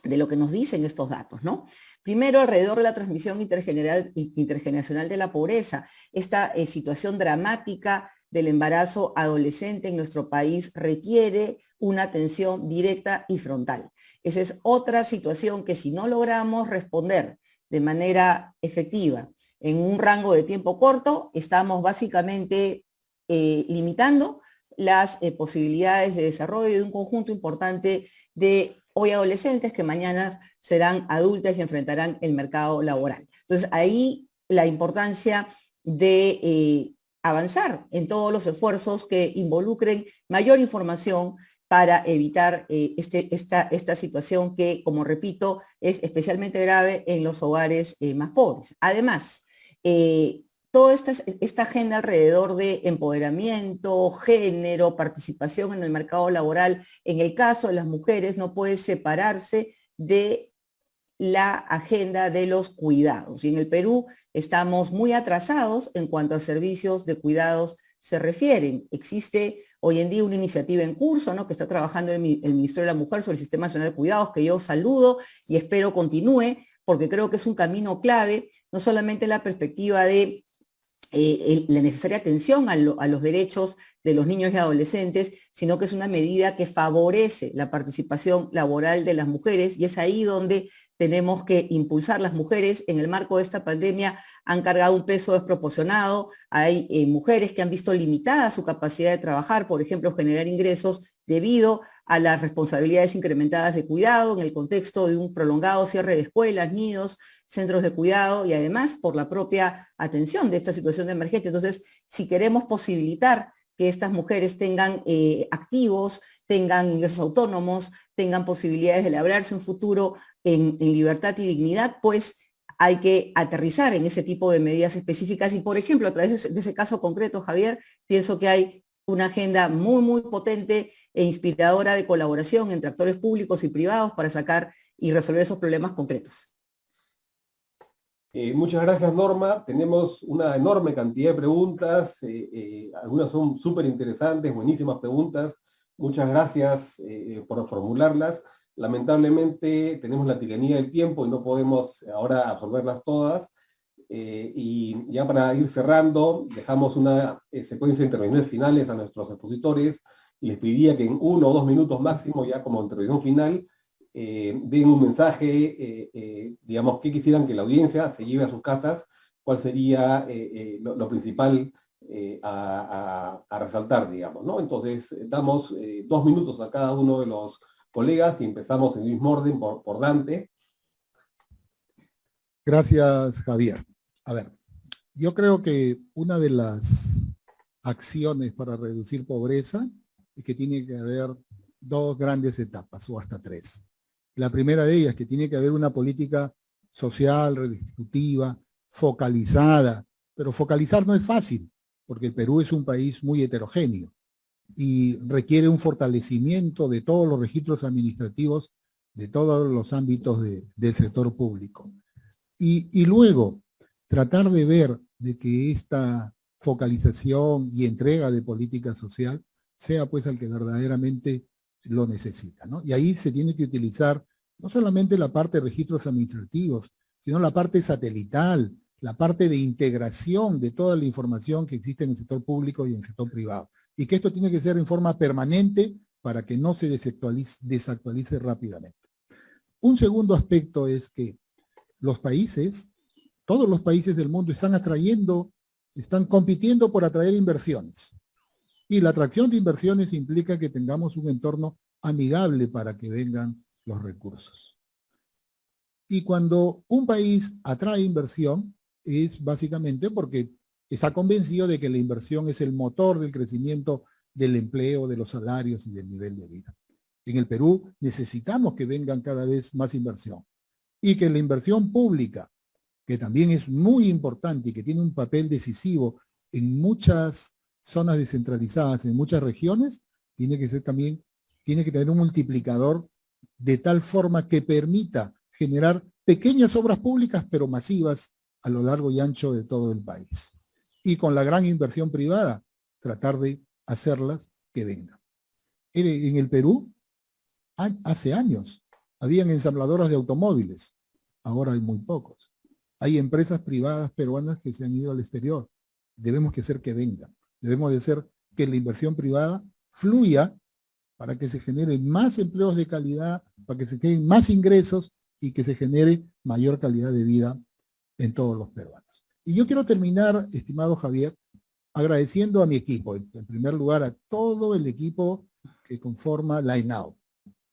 de lo que nos dicen estos datos, ¿no? Primero, alrededor de la transmisión intergeneracional de la pobreza, esta situación dramática del embarazo adolescente en nuestro país requiere una atención directa y frontal. Esa es otra situación que si no logramos responder de manera efectiva en un rango de tiempo corto, estamos básicamente limitando las posibilidades de desarrollo de un conjunto importante de hoy adolescentes que mañana serán adultas y enfrentarán el mercado laboral. Entonces ahí la importancia de avanzar en todos los esfuerzos que involucren mayor información para evitar esta situación que, como repito, es especialmente grave en los hogares más pobres. Además, toda esta agenda alrededor de empoderamiento, género, participación en el mercado laboral, en el caso de las mujeres, no puede separarse de la agenda de los cuidados. Y en el Perú estamos muy atrasados en cuanto a servicios de cuidados se refieren. Existe hoy en día una iniciativa en curso, ¿no? Que está trabajando el Ministerio de la Mujer sobre el Sistema Nacional de Cuidados, que yo saludo y espero continúe, porque creo que es un camino clave, no solamente en la perspectiva de la necesaria atención a los derechos de los niños y adolescentes, sino que es una medida que favorece la participación laboral de las mujeres, y es ahí donde tenemos que impulsar. Las mujeres en el marco de esta pandemia han cargado un peso desproporcionado. Hay mujeres que han visto limitada su capacidad de trabajar, por ejemplo, generar ingresos debido a las responsabilidades incrementadas de cuidado en el contexto de un prolongado cierre de escuelas, nidos, centros de cuidado, y además por la propia atención de esta situación de emergencia. Entonces, si queremos posibilitar que estas mujeres tengan activos, tengan ingresos autónomos, tengan posibilidades de labrarse un futuro en libertad y dignidad, pues hay que aterrizar en ese tipo de medidas específicas. Y, por ejemplo, a través de ese caso concreto, Javier, pienso que hay una agenda muy, muy potente e inspiradora de colaboración entre actores públicos y privados para sacar y resolver esos problemas concretos. Muchas gracias, Norma. Tenemos una enorme cantidad de preguntas, algunas son súper interesantes, buenísimas preguntas. Muchas gracias por formularlas. Lamentablemente tenemos la tiranía del tiempo y no podemos ahora absorberlas todas. Y ya para ir cerrando, dejamos una secuencia de intervenciones finales a nuestros expositores, y les pediría que en 1 o 2 minutos máximo, ya como intervención final, den un mensaje, digamos, que quisieran que la audiencia se lleve a sus casas cuál sería lo principal a resaltar, digamos, ¿no? Entonces, damos 2 minutos a cada uno de los colegas y empezamos en el mismo orden por Dante. Gracias, Javier. A ver, yo creo que una de las acciones para reducir pobreza es que tiene que haber 2 grandes etapas, o hasta 3. La primera de ellas, que tiene que haber una política social, redistributiva, focalizada, pero focalizar no es fácil, porque el Perú es un país muy heterogéneo y requiere un fortalecimiento de todos los registros administrativos, de todos los ámbitos del sector público. Y luego, tratar de ver de que esta focalización y entrega de política social sea pues al que verdaderamente lo necesita, ¿no? Y ahí se tiene que utilizar no solamente la parte de registros administrativos, sino la parte satelital, la parte de integración de toda la información que existe en el sector público y en el sector privado. Y que esto tiene que ser en forma permanente para que no se desactualice rápidamente. Un segundo aspecto es que los países, todos los países del mundo están compitiendo por atraer inversiones. Y la atracción de inversiones implica que tengamos un entorno amigable para que vengan los recursos. Y cuando un país atrae inversión, es básicamente porque está convencido de que la inversión es el motor del crecimiento del empleo, de los salarios y del nivel de vida. En el Perú necesitamos que vengan cada vez más inversión. Y que la inversión pública, que también es muy importante y que tiene un papel decisivo en muchas zonas descentralizadas, en muchas regiones, tiene que tener un multiplicador de tal forma que permita generar pequeñas obras públicas, pero masivas a lo largo y ancho de todo el país. Y con la gran inversión privada, tratar de hacerlas que vengan. En el Perú, hace años, habían ensambladoras de automóviles, ahora hay muy pocos. Hay empresas privadas peruanas que se han ido al exterior. Debemos que hacer que vengan. Debemos de hacer que la inversión privada fluya para que se generen más empleos de calidad, para que se generen más ingresos y que se genere mayor calidad de vida en todos los peruanos. Y yo quiero terminar, estimado Javier, agradeciendo a mi equipo, en primer lugar a todo el equipo que conforma la ENAO,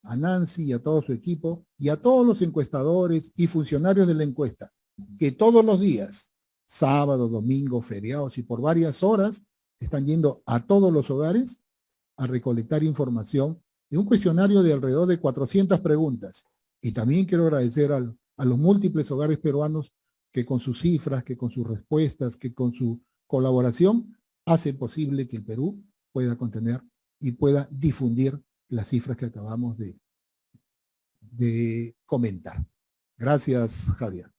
a Nancy y a todo su equipo, y a todos los encuestadores y funcionarios de la encuesta, que todos los días, sábado, domingo, feriados y por varias horas, están yendo a todos los hogares a recolectar información en un cuestionario de alrededor de 400 preguntas. Y también quiero agradecer a los múltiples hogares peruanos que con sus cifras, que con sus respuestas, que con su colaboración, hacen posible que el Perú pueda contener y pueda difundir las cifras que acabamos de comentar. Gracias, Javier.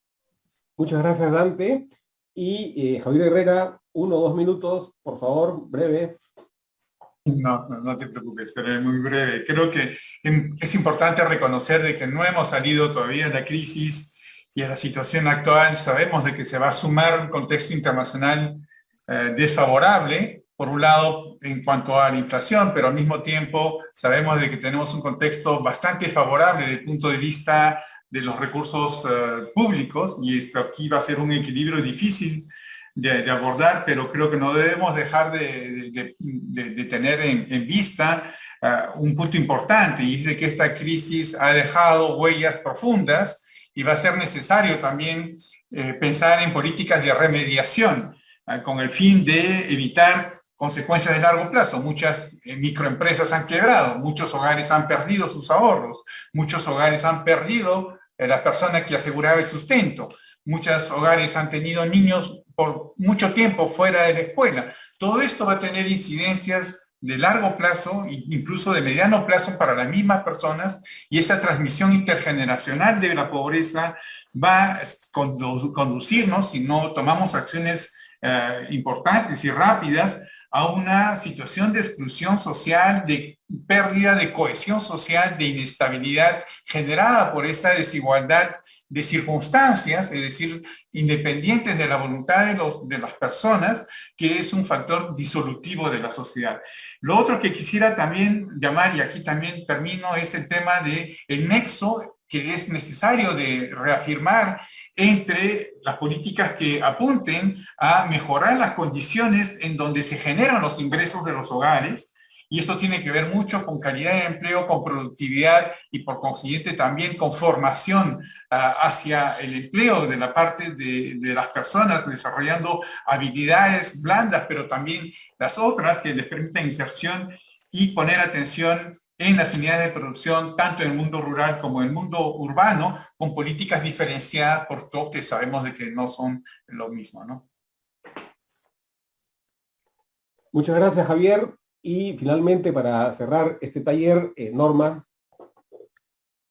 Muchas gracias, Dante. Y Javier Herrera, 1 o 2 minutos, por favor, breve. No te preocupes, seré muy breve. Creo que es importante reconocer de que no hemos salido todavía de la crisis y a la situación actual. Sabemos de que se va a sumar un contexto internacional desfavorable, por un lado en cuanto a la inflación, pero al mismo tiempo sabemos de que tenemos un contexto bastante favorable desde el punto de vista de los recursos públicos, y esto aquí va a ser un equilibrio difícil de abordar, pero creo que no debemos dejar de tener en vista un punto importante, y es de que esta crisis ha dejado huellas profundas y va a ser necesario también pensar en políticas de remediación con el fin de evitar consecuencias de largo plazo. Muchas microempresas han quebrado, muchos hogares han perdido sus ahorros, muchos hogares han perdido la persona que aseguraba el sustento, muchos hogares han tenido niños por mucho tiempo fuera de la escuela. Todo esto va a tener incidencias de largo plazo, incluso de mediano plazo para las mismas personas, y esa transmisión intergeneracional de la pobreza va a conducirnos, si no tomamos acciones importantes y rápidas, a una situación de exclusión social, de pérdida de cohesión social, de inestabilidad generada por esta desigualdad de circunstancias, es decir, independientes de la voluntad de las personas, que es un factor disolutivo de la sociedad. Lo otro que quisiera también llamar, y aquí también termino, es el tema del nexo que es necesario de reafirmar entre las políticas que apunten a mejorar las condiciones en donde se generan los ingresos de los hogares, y esto tiene que ver mucho con calidad de empleo, con productividad y por consiguiente también con formación hacia el empleo de la parte de las personas, desarrollando habilidades blandas, pero también las otras que les permitan inserción y poner atención en las unidades de producción, tanto en el mundo rural como en el mundo urbano, con políticas diferenciadas, por todo que sabemos de que no son lo mismo, ¿no? Muchas gracias, Javier. Y finalmente, para cerrar este taller, Norma.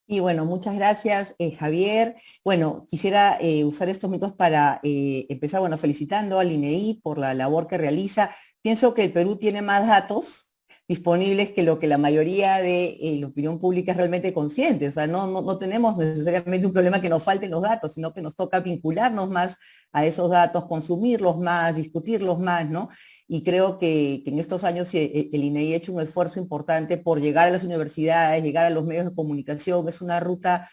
Y bueno, muchas gracias, Javier. Bueno, quisiera usar estos minutos para empezar, bueno, felicitando al INEI por la labor que realiza. Pienso que el Perú tiene más datos disponibles que lo que la mayoría de la opinión pública es realmente consciente. O sea, no tenemos necesariamente un problema que nos falten los datos, sino que nos toca vincularnos más a esos datos, consumirlos más, discutirlos más, ¿no? Y creo que en estos años el INEI ha hecho un esfuerzo importante por llegar a las universidades, llegar a los medios de comunicación. Es una ruta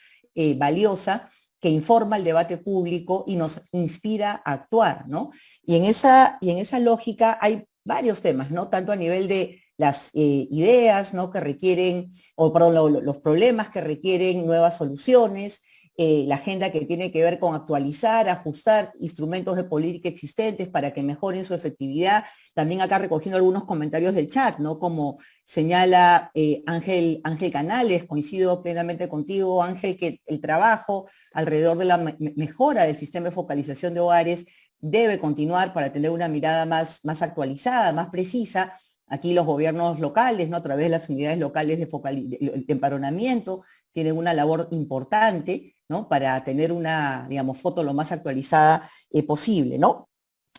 valiosa que informa el debate público y nos inspira a actuar, ¿no? Y en esa lógica hay varios temas, ¿no? Tanto a nivel de las ideas, ¿no? Que requieren, o perdón, los problemas que requieren nuevas soluciones, la agenda que tiene que ver con actualizar, ajustar instrumentos de política existentes para que mejoren su efectividad. También acá recogiendo algunos comentarios del chat, ¿no? Como señala Ángel Canales, coincido plenamente contigo, Ángel, que el trabajo alrededor de la mejora del sistema de focalización de hogares debe continuar para tener una mirada más actualizada, más precisa. Aquí los gobiernos locales, ¿no? A través de las unidades locales de empadronamiento, tienen una labor importante, ¿no? Para tener una, digamos, foto lo más actualizada posible, ¿no?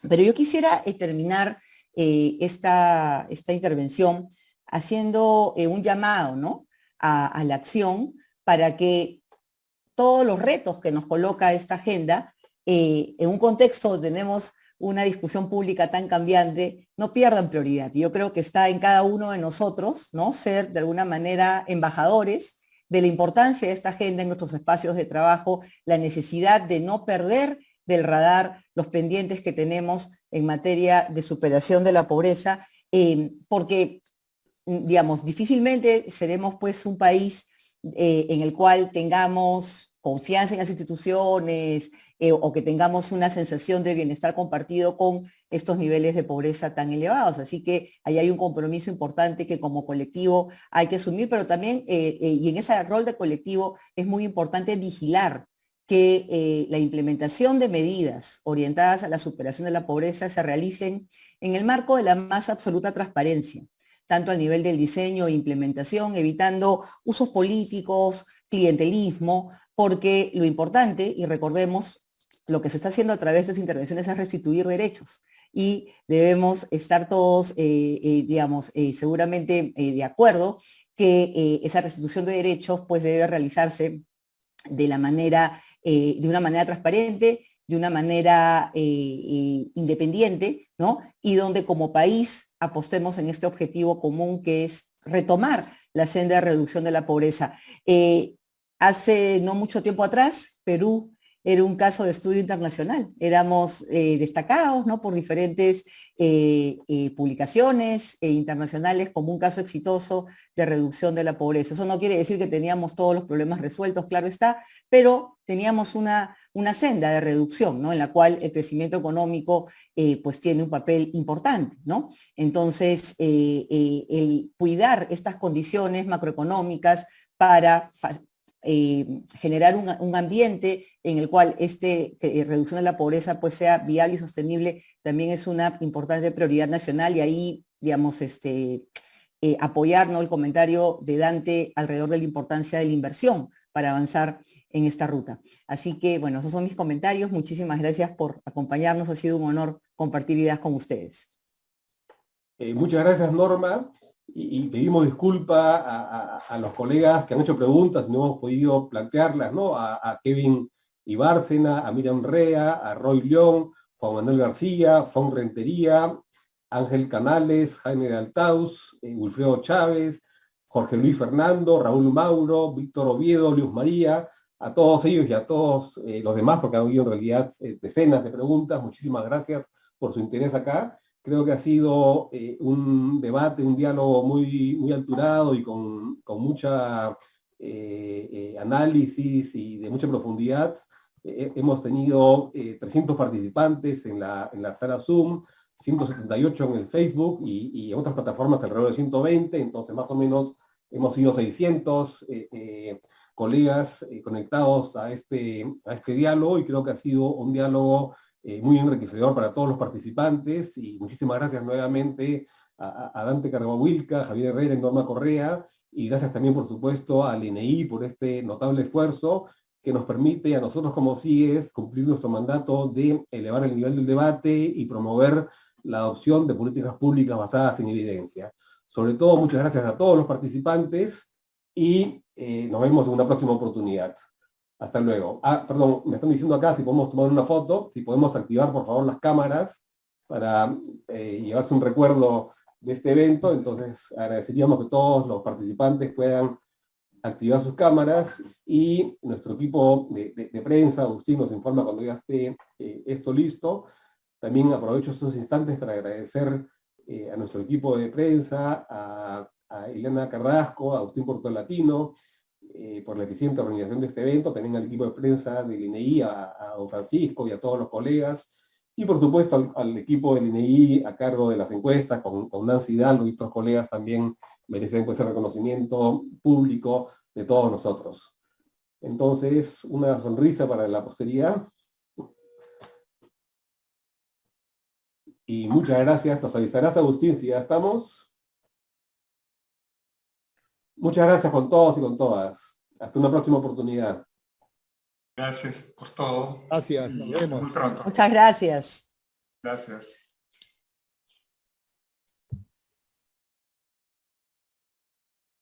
Pero yo quisiera terminar esta intervención haciendo un llamado, ¿no? A la acción para que todos los retos que nos coloca esta agenda, en un contexto donde tenemos una discusión pública tan cambiante, no pierdan prioridad. Y yo creo que está en cada uno de nosotros, ¿no? Ser de alguna manera embajadores de la importancia de esta agenda en nuestros espacios de trabajo, la necesidad de no perder del radar los pendientes que tenemos en materia de superación de la pobreza, porque, digamos, difícilmente seremos pues un país en el cual tengamos confianza en las instituciones o que tengamos una sensación de bienestar compartido con estos niveles de pobreza tan elevados. Así que ahí hay un compromiso importante que como colectivo hay que asumir, pero también, y en ese rol de colectivo es muy importante vigilar que la implementación de medidas orientadas a la superación de la pobreza se realicen en el marco de la más absoluta transparencia, tanto a nivel del diseño e implementación, evitando usos políticos, clientelismo, porque lo importante, y recordemos, lo que se está haciendo a través de estas intervenciones es restituir derechos y debemos estar todos, digamos, seguramente de acuerdo que esa restitución de derechos pues debe realizarse de una manera transparente, de una manera independiente, ¿no? Y donde como país apostemos en este objetivo común que es retomar la senda de reducción de la pobreza. Hace no mucho tiempo atrás, Perú era un caso de estudio internacional. Éramos destacados, ¿no? Por diferentes publicaciones internacionales como un caso exitoso de reducción de la pobreza. Eso no quiere decir que teníamos todos los problemas resueltos, claro está, pero teníamos una senda de reducción, ¿no? En la cual el crecimiento económico pues tiene un papel importante, ¿no? Entonces, el cuidar estas condiciones macroeconómicas para generar un ambiente en el cual reducción de la pobreza pues sea viable y sostenible también es una importante prioridad nacional, y ahí, digamos, apoyar, ¿no? El comentario de Dante alrededor de la importancia de la inversión para avanzar en esta ruta. Así que, bueno, esos son mis comentarios. Muchísimas gracias por acompañarnos. Ha sido un honor compartir ideas con ustedes. Muchas gracias, Norma. Y pedimos disculpas a los colegas que han hecho preguntas y no hemos podido plantearlas, ¿no? A Kevin Ibárcena, a Miriam Rea, a Roy León, Juan Manuel García, Fon Rentería, Ángel Canales, Jaime de Altaus, Wilfredo Chávez, Jorge Luis Fernando, Raúl Mauro, Víctor Oviedo, Luz María, A todos ellos y a todos los demás, porque han habido en realidad decenas de preguntas, muchísimas gracias por su interés acá. Creo que ha sido un debate, un diálogo muy alturado y con mucha análisis y de mucha profundidad. Hemos tenido 300 participantes en la sala Zoom, 178 en el Facebook y en otras plataformas alrededor de 120, entonces más o menos hemos sido 600 colegas conectados a este diálogo, y creo que ha sido un diálogo muy enriquecedor para todos los participantes, y muchísimas gracias nuevamente a Dante Cargawilca, Javier Herrera y Norma Correa, y gracias también por supuesto al INEI por este notable esfuerzo que nos permite a nosotros como CIES cumplir nuestro mandato de elevar el nivel del debate y promover la adopción de políticas públicas basadas en evidencia. Sobre todo, muchas gracias a todos los participantes y nos vemos en una próxima oportunidad. Hasta luego. Perdón, me están diciendo acá si podemos tomar una foto, si podemos activar por favor las cámaras para llevarse un recuerdo de este evento. Entonces agradeceríamos que todos los participantes puedan activar sus cámaras, y nuestro equipo de prensa, Agustín, nos informa cuando ya esté esto listo. También aprovecho estos instantes para agradecer a nuestro equipo de prensa, a Eliana Carrasco, a Agustín Portolatino, por la eficiente organización de este evento, también al equipo de prensa del INEI, a don Francisco y a todos los colegas, y por supuesto al equipo del INEI a cargo de las encuestas, con Nancy Hidalgo y otros colegas también merecen ese reconocimiento público de todos nosotros. Entonces, una sonrisa para la posteridad. Y muchas gracias. Nos avisarás, Agustín, si ya estamos. Muchas gracias con todos y con todas. Hasta una próxima oportunidad. Gracias por todo. Gracias, nos vemos. Muy pronto. Muchas gracias. Gracias.